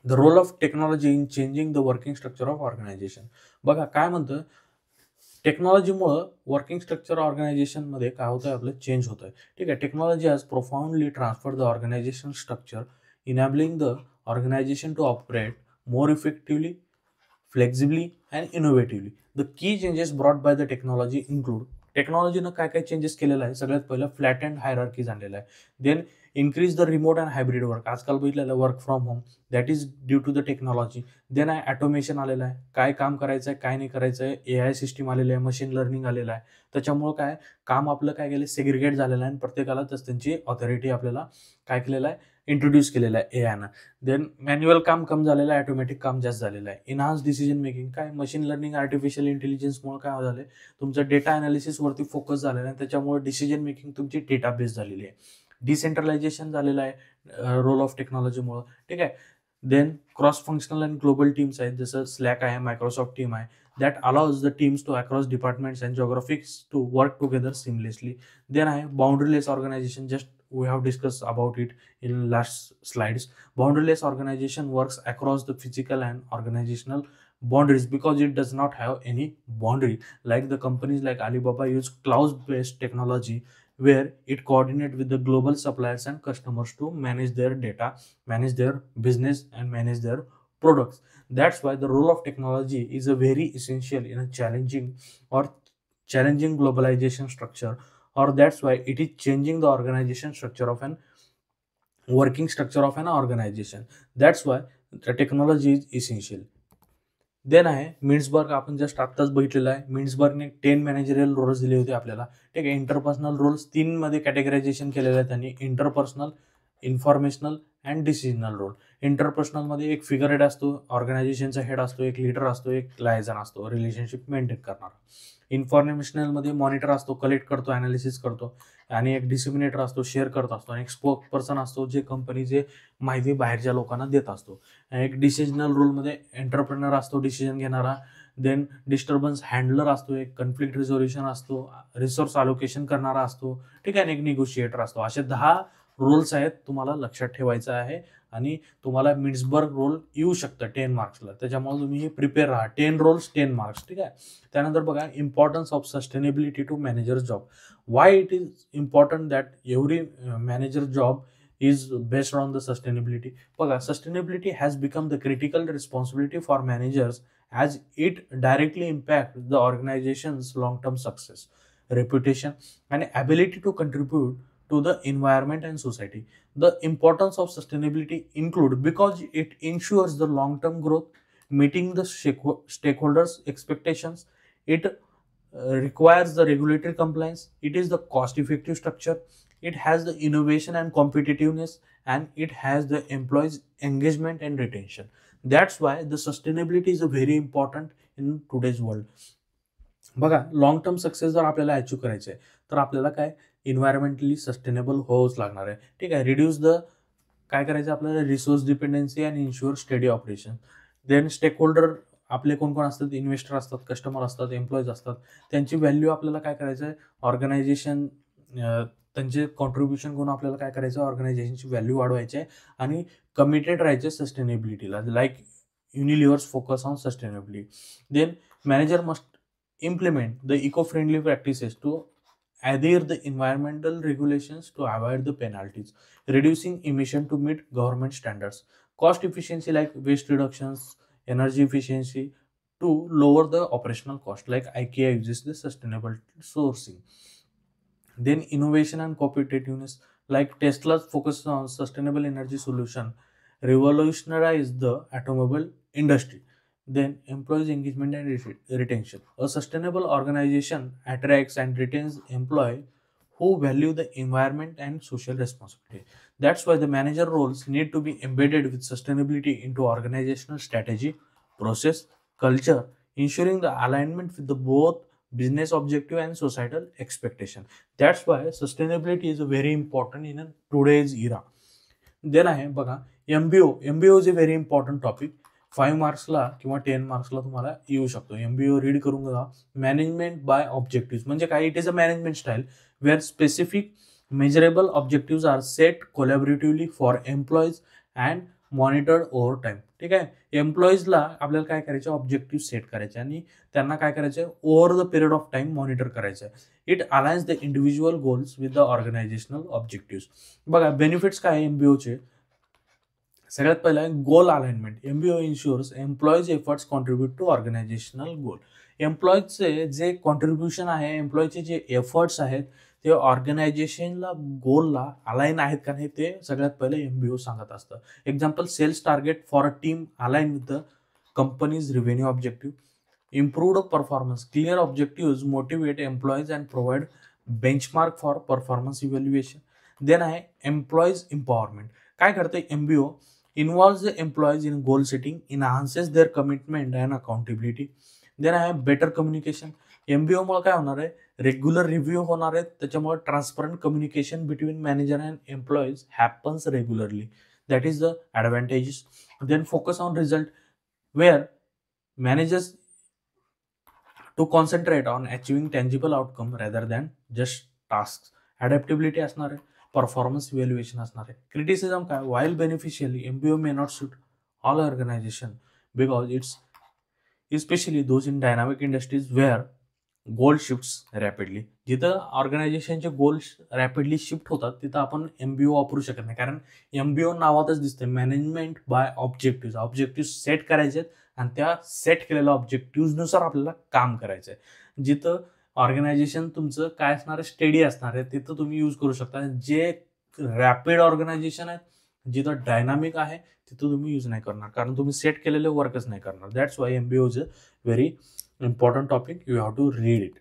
The role of technology in changing the working structure of organisation. बघा काय म्हणतं, टेक्नॉलॉजीमुळं वर्किंग स्ट्रक्चर ऑर्गनायझेशनमध्ये काय होतं आहे, आपलं चेंज होतं आहे. ठीक आहे. Technology has profoundly transfer the organisation structure, enabling the organisation to operate more effectively, flexibly and innovatively. The key changes brought by the technology include, टेक्नॉलॉजीनं काय काय चेंजेस केलेलं आहे. सगळ्यात पहिलं फ्लॅट अँड हायरार्की झालेलं आहे. Then increase the remote and hybrid work, आजकाल बघितलेलं work from home, that is due to the technology. Then आहे ॲटोमेशन आलेलं आहे, काय काम करायचं आहे काय नाही करायचं आहे, AI सिस्टीम आलेलं आहे, मशीन लर्निंग आलेलं आहे. त्याच्यामुळं काय काम आपलं काय केलं, सेग्रिगेट झालेलं आहे आणि प्रत्येकाला त्यांची ऑथॉरिटी आपल्याला काय केलेलं आहे, इंट्रोड्यूस केलेलं आहे AIनं. देन मॅन्युअल काम कम झालेलं आहे, ऑटोमॅटिक काम जास्त झालेलं आहे. इनहान्स डिसिजन मेकिंग, काय मशीन लर्निंग, आर्टिफिशियल इंटेलिजन्समुळे काय झालं, तुमचं डेटा अनालिसिसवरती फोकस झालेलं आहे, त्याच्यामुळे डिसिजन मेकिंग तुमची डेटा बेस झालेली आहे. डिसेंट्रलायझेशन झालेलं आहे रोल ऑफ टेक्नॉलॉजीमुळं. ठीक आहे. Then cross functional and global teams आहेत, जसं स्लॅक आहे, मायक्रोसॉफ्ट टीम आहे, that allows the teams to across departments and geographics to work together seamlessly. Then आहे boundaryless organisation, just we have discussed about it in last slides. Boundaryless organization works across the physical and organizational boundaries because it does not have any boundary. Like the companies like Alibaba use cloud-based technology where it coordinates with the global suppliers and customers to manage their data, manage their business and manage their products. That's why the role of technology is a very essential in a challenging globalization structure, or that's why it is changing the organization structure of an working structure of an organization. That's why the technology is essential. Then आहे Mintzberg, आपण just आत्ताच बघितलेलं आहे. मिन्सबर्गने 10 managerial Rolls दिले होते आपल्याला. ठीक आहे. इंटरपर्सनल रोल्स 3 मध्ये कॅटेगरायझेशन केलेलं आहे त्यांनी, इंटरपर्सनल, इन्फॉर्मेशनल अँड डिसिजनल रोल. इंटरपर्सनलमध्ये एक फिगर हेड असतो, ऑर्गनायझेशनचा हेड असतो, एक लीडर असतो, एक लायझन असतो, रिलेशनशिप मेंटेन करणारा. इन्फॉर्मेशनलमध्ये मॉनिटर असतो, कलेक्ट करतो, ॲनालिसिस करतो, आणि एक डिसिमिनेटर असतो, शेअर करत असतो, आणि एक स्पोक पर्सन असतो, जे कंपनीचे माहिती बाहेरच्या लोकांना देत असतो. एक डिसिजनल रोलमध्ये एंटरप्रेनर असतो, डिसिजन घेणारा. देन डिस्टर्बन्स हँडलर असतो, एक कन्फ्लिक्ट रिझोल्युशन असतो, रिसोर्स अलोकेशन करणारा असतो. ठीक आहे. एक निगोशिएटर असतो. असे 10 रोल्स आहेत तुम्हाला लक्षात ठेवायचं आहे आणि तुम्हाला मिड्सबर्ग रोल येऊ शकतं 10 मार्क्सला. त्याच्यामुळे तुम्ही प्रिपेअर राहा. 10 रोल्स 10 मार्क्स, ठीक आहे. त्यानंतर बघा importance of sustainability to manager job. Why it is important that every manager job is based on the sustainability. बघा sustainability has become the critical responsibility for managers as it directly impacts the organization's long-term success, reputation, and ability to contribute to the environment and society. The importance of sustainability include because it ensures the long-term growth, meeting the stakeholders' expectations. It requires the regulatory compliance. It is the cost-effective structure. It has the innovation and competitiveness, and it has the employees engagement and retention. That's why the sustainability is a very important in today's world. बघा long term success जर आपल्याला achieve करायचे आहे तर आपल्याला काय इन्व्हायरमेंटली sustainable होच लागणार आहे, ठीक आहे. रिड्यूस द काय करायचं आपल्याला resource dependency and ensure steady operation. Then stakeholder आपले कोण कोण असतात, इन्व्हेस्टर असतात, कस्टमर असतात, एम्प्लॉईज असतात. त्यांची व्हॅल्यू आपल्याला काय करायचं आहे, ऑर्गनायझेशन त्यांचे कॉन्ट्रीब्युशन करून आपल्याला काय करायचं, ऑर्गनायझेशनची व्हॅल्यू वाढवायची आहे आणि कमिटेड राहायचे सस्टेनेबिलिटीला. Like Unilever's focus on sustainability. Then manager must implement the eco-friendly practices to adhere the environmental regulations to avoid the penalties, reducing emission to meet government standards, cost efficiency like waste reductions, energy efficiency to lower the operational cost like IKEA uses the sustainable sourcing. Then innovation and competitiveness like Tesla's focus on sustainable energy solution revolutionized the automobile industry. Then employees engagement and retention. A sustainable organization attracts and retains employees who value the environment and social responsibility. That's why the manager roles need to be embedded with sustainability into organizational strategy, process, culture, ensuring the alignment with the both business objective and societal expectation. That's why sustainability is very important in today's era. Then आहे बघा MBO. MBO is a very important topic. 5 मार्क्सला किंवा 10 मार्क्सला तुम्हाला येऊ शकतो. MBO read करून घ्या. Management by objective म्हणजे काय, it is a management style where specific measurable objective are set collaboratively for employees and monitored over time, ठीक आहे. एम्प्लॉईजला आपल्याला काय करायचे, ऑब्जेक्टिव्ह सेट करायचे आणि त्यांना काय करायचं, over the period of time monitor करायचं. It alliance the individual goals with the organisational objective. बघा बेनिफिट्स काय MBOचे. सगळ्यात पहिला आहे goal alignment. MBO ensures employees efforts contribute to organisational goal. एम्प्लॉईजचे जे कॉन्ट्रीब्युशन आहे, एम्प्लॉईचे जे एफर्ट्स आहेत ते ऑर्गनायझेशनला गोलला अलाइन आहेत का नाही ते सगळ्यात पहिले MBO सांगत असतं. Example sales target for a team align with the company's revenue objective. Improved performance. Clear objective motivate employees and provide benchmark for performance evaluation. Then आहे एम्प्लॉईज एम्पॉवरमेंट. काय करते MBO, involves the employees in goal setting, enhances their commitment and accountability. Then I have better communication. MBO मुळे काय होणार आहे, regular review होणार आहेत, त्याच्यामुळे transparent communication between manager and employees happens regularly. That is the advantages. Then focus on result where managers to concentrate on achieving tangible outcome rather than just task. Adaptability असणार आहे, performance evaluation असणार आहे. Criticism काय, while beneficially MBO may not suit all organisation because it's especially those in dynamic industries where goal shifts rapidly. जिथं ऑर्गनायझेशनचे goals rapidly shift होतात तिथं आपण MBO वापरू शकत नाही, कारण MBO नावातच दिसते management by objective. Objective set करायचे आहेत आणि त्या सेट केलेल्या ऑब्जेक्टिव्हनुसार आपल्याला काम करायचं आहे. जिथं ऑर्गनायझेशन तुमचं काय असणार आहे, स्टेडी असणार आहे, तिथं तुम्ही यूज करू शकता. जे रॅपिड ऑर्गनायझेशन आहे, जिथं डायनामिक आहे, तिथं तुम्ही यूज नाही करणार, कारण तुम्ही सेट केलेले वर्कच नाही करणार. That's why MBO is a very important topic. You have to read it.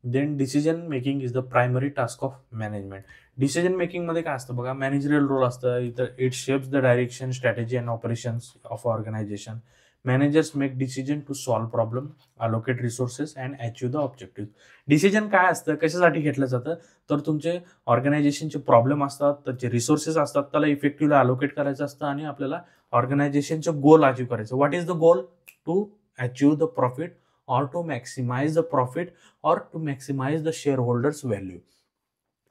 Then decision making is the primary task of management. Decision मेकिंगमध्ये काय असतं बघा, मॅनेजरियल रोल असतं. इथं it shapes the direction, strategy and operations of organisation. Managers make decision to solve problem, allocate resources and achieve the objective. Decision काय असतं, कशासाठी घेतलं जातं, तर तुमचे ऑर्गनायझेशनचे प्रॉब्लेम असतात, त्याचे रिसोर्सेस असतात, त्याला इफेक्टिव्हली अलोकेट करायचं असतं आणि आपल्याला ऑर्गनायझेशनचे गोल अचीव्ह करायचं. What is the goal, to achieve the profit or to maximize the profit or to maximize the shareholders value.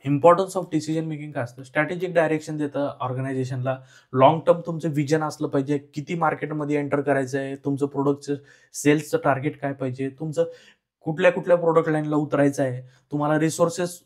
Importance of decision making काय असतं, स्ट्रॅटेजिक डायरेक्शन देतं ऑर्गनायझेशनला. लॉंग टर्म तुमचं विजन असलं पाहिजे, किती मार्केटमध्ये एंटर करायचं आहे, तुमचं प्रोडक्टचं सेल्सचं टार्गेट काय पाहिजे, तुमचं कुठल्या कुठल्या प्रोडक्ट लाईनला उतरायचं आहे, तुम्हाला रिसोर्सेस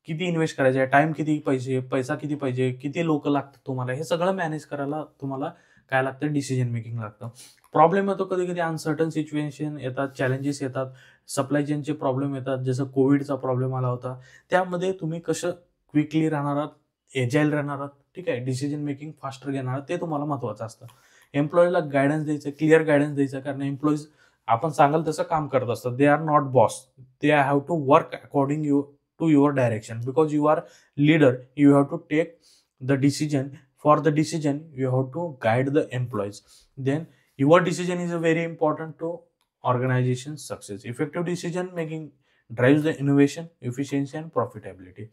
किती इन्व्हेस्ट करायचे आहे, टाइम किती पाहिजे, पैसा किती पाहिजे, किती लोक लागतात तुम्हाला, हे सगळं मॅनेज करायला तुम्हाला काय लागतं, डिसिजन मेकिंग लागतं. प्रॉब्लेम येतो कधी कधी, अनसर्टन सिच्युएशन येतात, चॅलेंजेस येतात, सप्लाय चेनचे प्रॉब्लेम येतात, जसं कोविडचा प्रॉब्लेम आला होता. त्यामध्ये तुम्ही कसं क्विकली राहणार आहात, एजाईल राहणार आहात, ठीक आहे, डिसिजन मेकिंग फास्टर घेणार आहात, ते तुम्हाला महत्त्वाचं असतं. एम्प्लॉईला गायडन्स द्यायचं, क्लिअर गायडन्स द्यायचं, कारण एम्प्लॉईज आपण सांगाल तसं काम करत असतात. They are not boss, they have to work according you to your direction, because you are leader, you have to take the decision. For the decision you have to guide the employees. Then your decision is very important to organization success. Effective decision making drives the innovation, efficiency and profitability.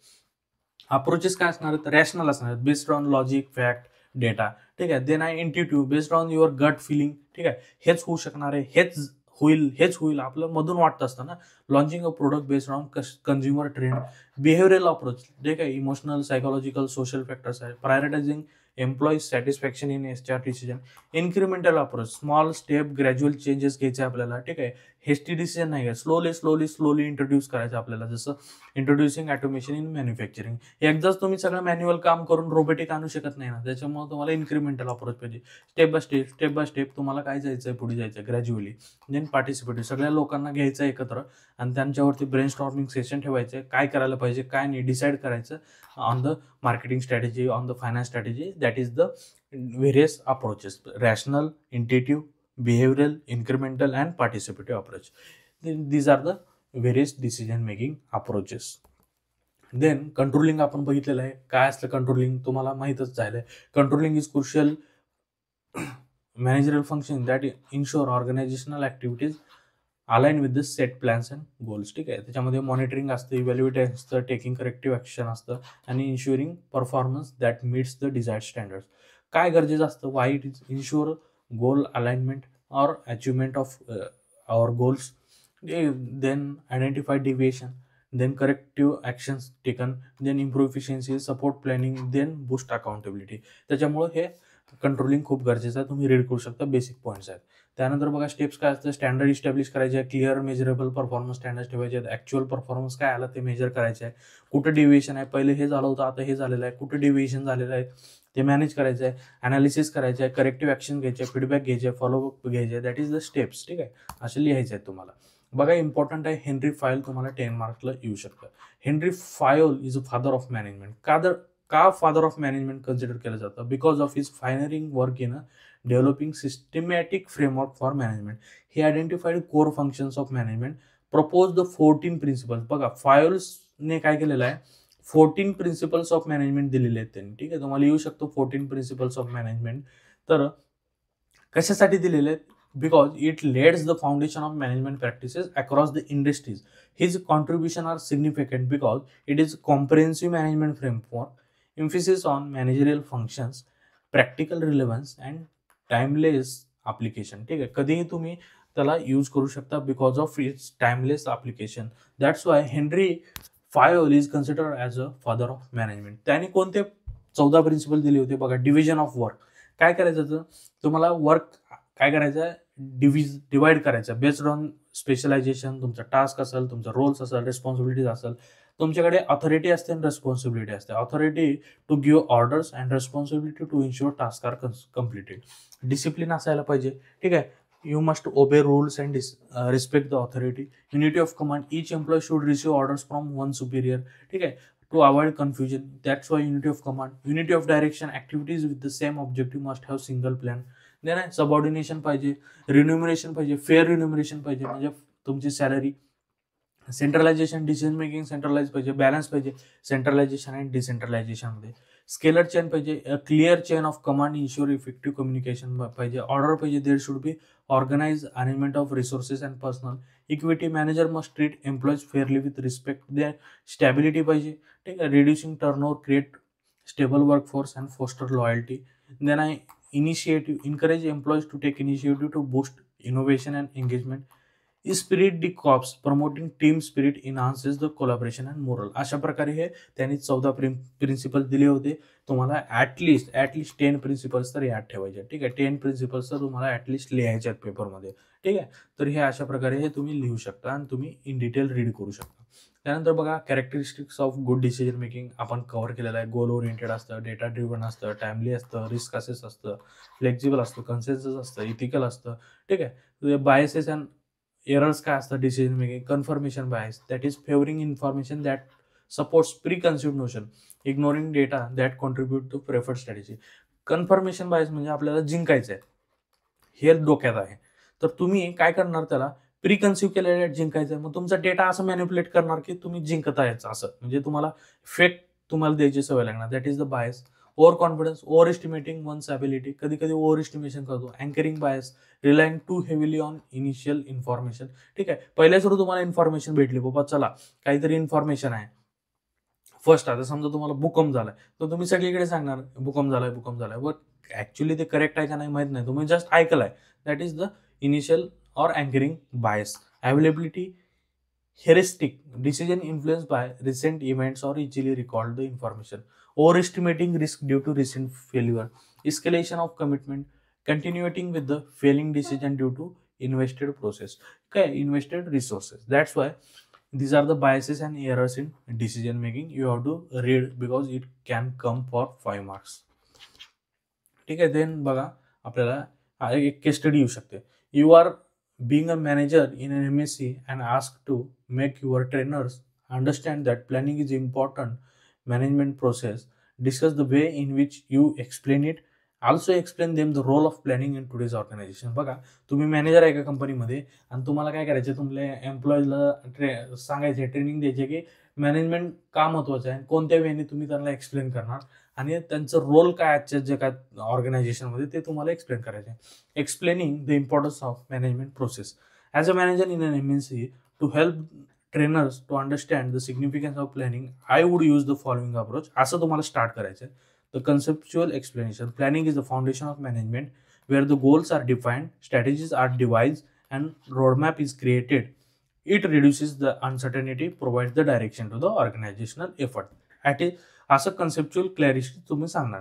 Approaches काय असणार आहेत, rational असणार आहेत, based on logic, fact, data, ठीक आहे. Then आहे intuitive, based on your gut feeling, ठीक आहे, हेच होऊ शकणार आहे, हेच होईल आपलं मधून वाटतं असतं ना. Launching a product based on consumer trend. Behavioural approach, ठीक आहे, इमोशनल, सायकोलॉजिकल, सोशल फॅक्टर्स आहे. Prioritising employees satisfaction in HR decision. Incremental approach, small step, gradual changes घ्यायचे आपल्याला, ठीक आहे. हेस्टी डिसिजन नाही आहे, स्लोली इंट्रोड्यूस करायचं आपल्याला, जसं इंट्रोड्युसिंग ऑटोमेशन इन मॅन्युफॅक्चरिंग. एकदाच तुम्ही सगळं मॅन्युअल काम करून रोबोटिक आणू शकत नाही ना, त्याच्यामुळे तुम्हाला इन्क्रिमेंटल अप्रोच पाहिजे. स्टेप बाय स्टेप तुम्हाला काय जायचं आहे, पुढे जायचं आहे ग्रॅज्युअली. देन पार्टिसिपेटिव्ह, सगळ्या लोकांना घ्यायचं एकत्र आणि त्यांच्यावरती ब्रेनस्टॉर्मिंग सेशन ठेवायचं, काय करायला पाहिजे काय नाही डिसाईड करायचं on the marketing strategy, on the finance strategy. That is the various approaches, rational, intuitive, behavioral, incremental and participative approach. These are the various decision making approaches. Then controlling आपण बघितलेलं आहे. काय असतं कंट्रोलिंग, तुम्हाला माहीतच झालंय. Controlling is crucial managerial function that ensure organisational activities align with the set plans and goals, ठीक आहे. त्याच्यामध्ये मॉनिटरिंग असतं, इव्हॅल्युएट असतं, टेकिंग करेक्टिव्ह ॲक्शन असतं आणि ensuring performance that meets the desired standards. काय गरजेचं असतं, why it is ensure goal alignment or achievement of our goals. Then identify deviation, then corrective actions taken, then improve efficiency, support planning, then boost accountability. त्याच्यामुळे हे controlling खूप गरजेचं आहे. तुम्ही read करू शकता, बेसिक पॉईंट्स आहेत. त्यानंतर बघा स्टेप्स काय असतं, स्टँडर्ड इस्टॅब्लिश करायचे आहे, क्लिअर मेजरेबल परफॉर्मन्स स्टँडर्ड ठेवायचे आहेत, ॲक्च्युअल परफॉर्मन्स काय आला ते मेजर करायचे आहे, कुठं डिव्हिएशन आहे, पहिले हे झालं होतं आता हे झालेलं आहे, कुठं डिव्हिएशन झालेलं आहे ते मॅनेज करायचं आहे, अनालिसिस करायचं आहे, करेक्टिव्ह ॲक्शन घ्यायचे, फीडबॅक घ्यायचे, फॉलोअप घ्यायचे. दॅट इज द स्टेप्स, ठीक आहे, असे लिहायचे आहेत तुम्हाला. बघा इम्पॉर्टंट आहे, हेनरी फायल तुम्हाला 10 मार्क्सला येऊ शकतं. Henri Fayol is a father of management. का फादर ऑफ मॅनेजमेंट कन्सिडर केलं जातं, because of his pioneering work in a developing systematic framework for management. He identified core functions of management, propose the 14 principles. बघा फायल्सने काय केलेलं आहे, 14 principles of management दिलेले आहेत त्यांनी, ठीक आहे. तुम्हाला येऊ शकतो 14 प्रिन्सिपल्स ऑफ मॅनेजमेंट. तर कशासाठी दिलेले आहेत, because it leads the foundation of management practices across the industries. His contribution are significant because it is comprehensive management framework, emphasis on managerial functions, practical relevance and timeless application, ठीक आहे. कधीही तुम्ही त्याला use करू शकता because of its timeless application. That's why Henry Fayol is considered as a father of management. त्याने कोणते 14 principal दिले होते बघा. डिव्हिजन ऑफ वर्क, काय करायचं होतं तुम्हाला, वर्क काय करायचं आहे, डिवाइड करायचं बेस्ड ऑन स्पेशलायझेशन. तुमचा टास्क असेल, तुमचा रोल्स असेल, रिस्पॉन्सिबिलिटीज असेल, तुमच्याकडे ऑथॉरिटी असते आणि रिस्पॉन्सिबिलिटी असते. Authority to give orders and responsibility to ensure task are completed. Discipline असायला पाहिजे, ठीक आहे. You must obey rules and respect the authority. Unity of command, each employee should receive orders from one superior, ठीक आहे, to avoid confusion. That's why unity of command. Unity of direction, activities with the same objective must have single plan. Then आहे subordination पाहिजे, remuneration पाहिजे, fair remuneration पाहिजे, म्हणजे तुमची salary. Centralisation, decision making centralise पाहिजे, balance पाहिजे centralisation आणि डिसेंट्रलायझेशनमध्ये. स्केलर चेन पाहिजे, clear chain of command, ensure effective communication पाहिजे. ऑर्डर पाहिजे, there should be organise arrangement of resources and personal. Equity, manager must treat employees fairly with respect. Then stability पाहिजे, ठीक आहे, reducing turnover, create stable workforce and foster loyalty. Then initiative, encourage employees to take initiative to boost innovation and engagement. Esprit de corps promoting team spirit enhances the collaboration and morale. अशा प्रकारे हे त्यांनी 14 principles दिले होते. तुम्हाला at least 10 principles तर याद ठेवायचे. ठीक आहे, 10 प्रिन्सिपल्स तर तुम्हाला ॲटलिस्ट लिहायचे आहेत पेपरमध्ये. ठीक आहे, तर हे अशा प्रकारे हे तुम्ही लिहू शकता आणि तुम्ही इन डिटेल रीड करू शकता. त्यानंतर बघा, characteristics of good decision making आपण कव्हर केलेलं आहे. गोल ओरिएंटेड असतं, डेटा ड्रिव्हन असतं, टाइमली असतं, रिस्क असेस असतं, फ्लेक्झिबल असतं, कन्सेन्सस असतं, इथिकल असतं. ठीक आहे, बायसेस अँड एरर्स काय असतात decision making. Confirmation bias, that is favouring information that supports preconceived notion, ignoring data that contribute to preferred strategy. Confirmation bias म्हणजे आपल्याला जिंकायचं आहे हे डोक्यात आहे, तर तुम्ही काय करणार, त्याला प्री कन्सिव्ह केलेल्या जिंकायचं आहे, मग तुमचा डेटा असं मॅनिप्युलेट करणार की तुम्ही जिंकता यायचं असं, म्हणजे तुम्हाला फेक तुम्हाला द्यायची सवय लागणार. That is the bias. Overconfidence, overestimating one's ability, कधी कधी ओव्हर एस्टिमेशन करतो. Anchoring bias, relying too heavily on initial information. ठीक आहे, पहिल्या सुरू तुम्हाला इन्फॉर्मेशन भेटली, बाबा चला काहीतरी इन्फॉर्मेशन आहे. फर्स्ट आता समजा तुम्हाला भूकंप झालाय, तर तुम्ही सगळीकडे सांगणार भूकंप झालाय, बट ऍक्च्युली ते करेक्ट आहे का नाही माहित नाही, तुम्ही जस्ट ऐकलंय. That is the initial or anchoring bias. Availability, heuristic, decision influenced by recent events or easily recalled the information. Overestimating risk due to recent failure. Escalation of commitment, continuing with the failing decision due to invested process. Okay, invested resources. That's why these are the biases and errors in decision making. You have to read because it can come for 5 marks. ठीक आहे, then बघा आपल्याला एक केस study येऊ शकते. You are being a manager in an MSc and asked to make your trainers understand that planning is important management process. Discuss the way in which you explain it. Also explain them the role of planning in today's organization. बघा, तुम्ही manager आहे का कंपनीमध्ये आणि तुम्हाला काय करायचं, तुमल्या एम्प्लॉईजला सांगायचे, ट्रेनिंग द्यायचे की मॅनेजमेंट का महत्वाचं आहे, कोणत्या वेने तुम्ही त्यांना एक्सप्लेन करणार आणि त्यांचं रोल काय आजच्या जे काय ऑर्गनायझेशनमध्ये ते तुम्हाला एक्सप्लेन करायचे. Explaining the importance of management process. As a manager in an MNC to help trainers to understand the significance of planning, I would use the following approach. असं तुम्हाला स्टार्ट करायचं आहे. The conceptual explanation. Planning is the foundation of management where the goals are defined, strategies are devise and roadmap is created. It reduces the uncertainty, provides the direction to the organizational effort. At असं conceptual clarity तुम्ही सांगणार.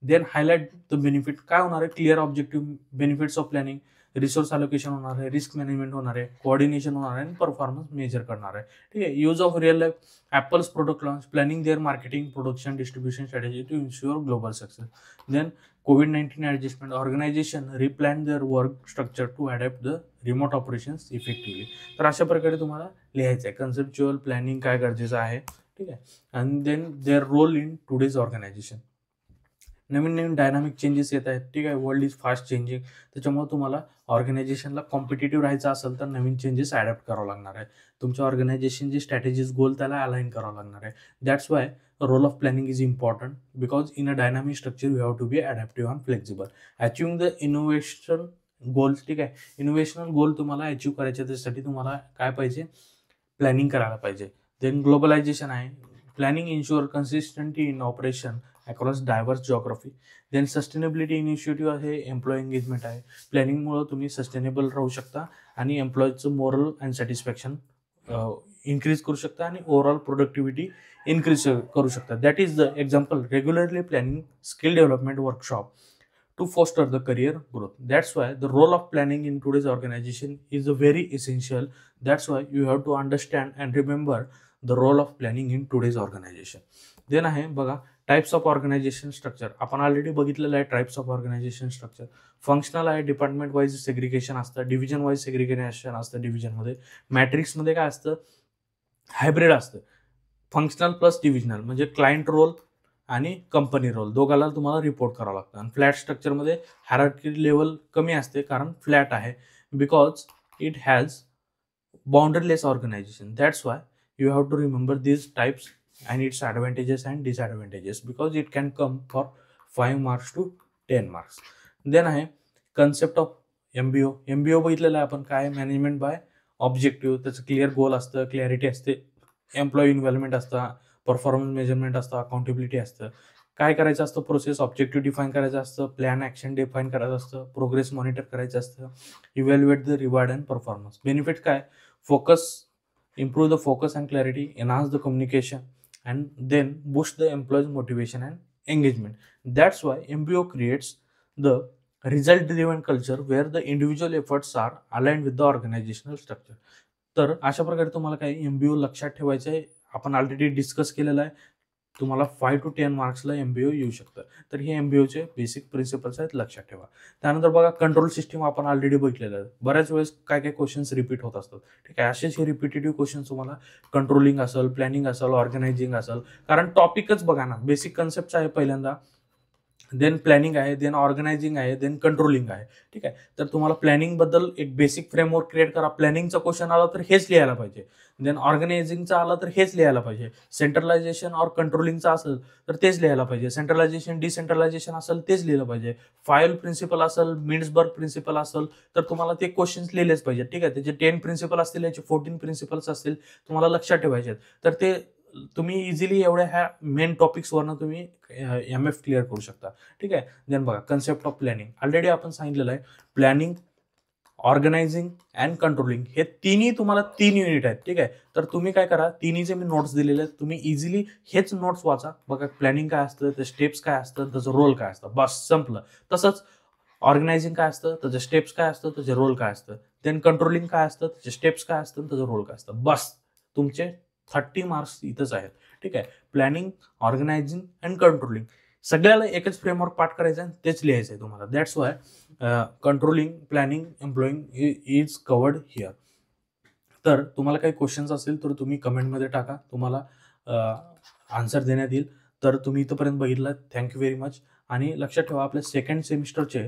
Then highlight the benefit. काय होणार आहे, clear objective, benefits of planning, resource allocation होणार आहे, risk management होणार आहे, कोऑर्डिनेशन होणार आहे आणि परफॉर्मन्स मेजर करणार आहे. ठीक आहे, use of real life. Apple's product launch, planning their marketing, production, distribution strategy to ensure global success. Then COVID-19 adjustment, organisation replan their work structure to adapt the remote operations effectively. तर अशा प्रकारे तुम्हाला लिहायचं आहे conceptual planning काय गरजेचं आहे. ठीक आहे, आणि then their role in today's organisation. नवीन नवीन डायनामिक चेंजेस येत आहेत. ठीक आहे, वर्ल्ड इज फास्ट चेंजिंग, त्याच्यामुळे तुम्हाला ऑर्गनायझेशनला कॉम्पिटेटिव्ह राहायचं असेल तर नवीन चेंजेस ॲडॅप्ट करावं लागणार आहे. तुमच्या ऑर्गनायझेशनचे स्ट्रॅटेजीज गोल त्याला अलाइन करावं लागणार आहे. That's why role of planning is important because in a dynamic structure you have to be adaptive and flexible. Achieving the innovation goals. ठीक आहे, इनोव्हेशनल गोल तुम्हाला अचीव्ह करायचे, त्यासाठी तुम्हाला काय पाहिजे, प्लॅनिंग करायला पाहिजे. देन ग्लोबलायझेशन आहे. Planning ensure consistency in operation across diverse geography. Then sustainability initiative आहे, एम्प्लॉई एंगेजमेंट आहे. प्लॅनिंगमुळं तुम्ही सस्टेनेबल राहू शकता आणि एम्प्लॉईजचं मोरल अँड सॅटिस्फॅक्शन इन्क्रीज करू शकता आणि ओव्हरऑल प्रोडक्टिव्हिटी इन्क्रीज करू शकता. That is the example regularly planning skill development workshop to foster the career growth. That's why the role of planning in today's organization is very essential. That's why you have to understand and remember the role of planning in today's organization. Then आहे बघा, types of organisation structure. आपण already बघितलेलं आहे types of organisation structure. Functional आहे, department wise segregation असतं, division wise segregation असतं डिव्हिजनमध्ये. मॅट्रिक्समध्ये काय असतं, हायब्रिड असतं. फंक्शनल प्लस डिव्हिजनल म्हणजे क्लायंट रोल आणि कंपनी रोल दोघाला तुम्हाला रिपोर्ट करावं लागतं. आणि फ्लॅट स्ट्रक्चरमध्ये हायरार्की लेवल कमी असते कारण फ्लॅट आहे, because it has boundaryless organisation. That's why you have to remember these types and its advantages and disadvantages because it can come for 5 marks to 10 marks. देन आहे कन्सेप्ट ऑफ MBO. MBO बघितलेलं आहे आपण, काय, management by objective. त्याचं clear goal असतं, clarity असते, employee involvement असतं, परफॉर्मन्स मेजरमेंट असतं, अकाउंटेबिलिटी असतं. काय करायचं असतं, प्रोसेस ऑब्जेक्टिव्ह डिफाईन करायचं असतं, प्लॅन ॲक्शन डिफाईन करायचं असतं, प्रोग्रेस मॉनिटर करायचं असतं, evaluate the reward and performance. Benefit काय, focus, improve the focus and clarity, enhance the communication, and then boost the employees' motivation and engagement. That's why MBO creates the result driven culture where the individual efforts are aligned with the organizational structure. तर अशा प्रकारे तुम्हाला काही MBO लक्षात ठेवायचं आहे. आपण already discuss केलेलं आहे. तुम्हाला 5 to 10 मार्क्सला MBO येऊ शकतं. तर हे MBOचे बेसिक प्रिन्सिपल्स आहेत, लक्षात ठेवा. त्यानंतर बघा, कंट्रोल सिस्टीम आपण ऑलरेडी बघितलेलं आहे. बऱ्याच वेळेस काय काय क्वेश्चन्स रिपीट होत असतात. ठीक आहे, असेच हे रिपिटेटिव्ह क्वेश्चन्स तुम्हाला कंट्रोलिंग असेल, प्लॅनिंग असेल, ऑर्गनायझिंग असेल, कारण टॉपिकच बघा ना, बेसिक कन्सेप्ट आहे पहिल्यांदा, देन प्लॅनिंग आहे, देन ऑर्गनायझिंग आहे, देन कंट्रोलिंग आहे. ठीक आहे, तर तुम्हाला प्लॅनिंग बद्दल एक बेसिक फ्रेमवर्क क्रिएट करा. प्लॅनिंगचा क्वेश्चन आला तर हेच लिहायला पाहिजे. देन ऑर्गनायझिंगचा आला तर हेच लिहायला पाहिजे. सेंट्रलायझेशन और कंट्रोलिंगचा असेल तर तेच लिहायला पाहिजे. सेंट्रलायझेशन डिसेंट्रलायझेशन असेल तेच लिहिलं पाहिजे. फायल प्रिन्सिपल असेल, मिन्सबर्ग प्रिन्सिपल असेल तर तुम्हाला ते क्वेश्चन्स लिहिलेच पाहिजे. ठीक आहे, त्याचे 10 प्रिन्सिपल असतील, याचे 14 प्रिन्सिपल्स असतील, तुम्हाला लक्षात ठेवायचे आहेत. तर ते तुम्ही इझिली एवढ्या ह्या मेन टॉपिक्सवरनं तुम्ही MF क्लिअर करू शकता. ठीक आहे, देन बघा, कन्सेप्ट ऑफ प्लॅनिंग ऑलरेडी आपण सांगितलेलं आहे. प्लॅनिंग, ऑर्गनायझिंग अँड कंट्रोलिंग हे तिन्ही तुम्हाला 3 युनिट आहेत. ठीक आहे, तर तुम्ही काय करा, तिन्हीचे मी नोट्स दिलेले आहेत, तुम्ही इझिली हेच नोट्स वाचा. बघा, प्लॅनिंग काय असतं, ते स्टेप्स काय असतं, त्याचं रोल काय असतं, बस संपलं. तसंच ऑर्गनायझिंग काय असतं, त्याचे स्टेप्स काय असतं, त्याचे रोल काय असतं. देन कंट्रोलिंग काय असतं, त्याचे स्टेप्स काय असतं, त्याचं रोल काय असतं. बस तुमचे 30 मार्क्स इथंच आहेत. ठीक आहे, प्लॅनिंग, ऑर्गनायझिंग अँड कंट्रोलिंग सगळ्याला एकच फ्रेमवर्क पाठ करायचं आहे, तेच लिहायचं आहे तुम्हाला. That's why controlling, planning, एम्प्लॉईंग is covered here. तर तुम्हाला काही क्वेश्चन्स असेल तर तुम्ही कमेंटमध्ये टाका, तुम्हाला आन्सर देण्यात येईल. तर तुम्ही इथंपर्यंत बघितलं, थँक्यू व्हेरी मच. आणि लक्षात ठेवा, आपल्या सेकंड सेमिस्टरचे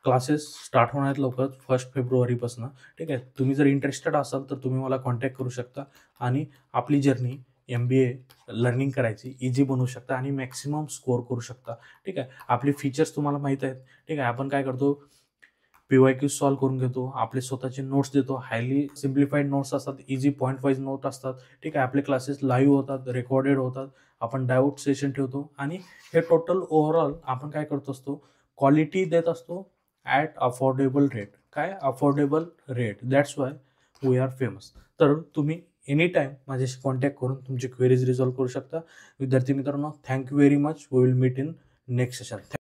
क्लासेस स्टार्ट होणार आहेत लवकरच 1 फेब्रुवारीपासून. ठीक आहे, तुम्ही जर इंटरेस्टेड असाल तर तुम्ही मला कॉन्टॅक्ट करू शकता आणि आपली जर्नी MBA लर्निंग करायची इझी बनवू शकता आणि मॅक्सिमम स्कोअर करू शकता. ठीक आहे, आपले फीचर्स तुम्हाला माहीत आहेत. ठीक आहे, आपण काय करतो, PYQ सॉल्व्ह करून घेतो, आपले स्वतःचे नोट्स देतो, हायली सिम्प्लिफाईड नोट्स असतात, इझी पॉईंट वाईज नोट असतात. ठीक आहे, आपले क्लासेस लाईव्ह होतात, रेकॉर्डेड होतात, आपण डाऊट सेशन ठेवतो आणि हे टोटल ओव्हरऑल आपण काय करत असतो, क्वालिटी देत असतो ॲट अफोर्डेबल रेट. काय affordable rate, that's why we are famous. तर तुम्ही एनी टाईम माझ्याशी कॉन्टॅक्ट करून तुमची क्वेरीज रिझॉल्व्ह करू शकता. विद्यार्थी मित्रांनो, thank you very much. We will meet in next session.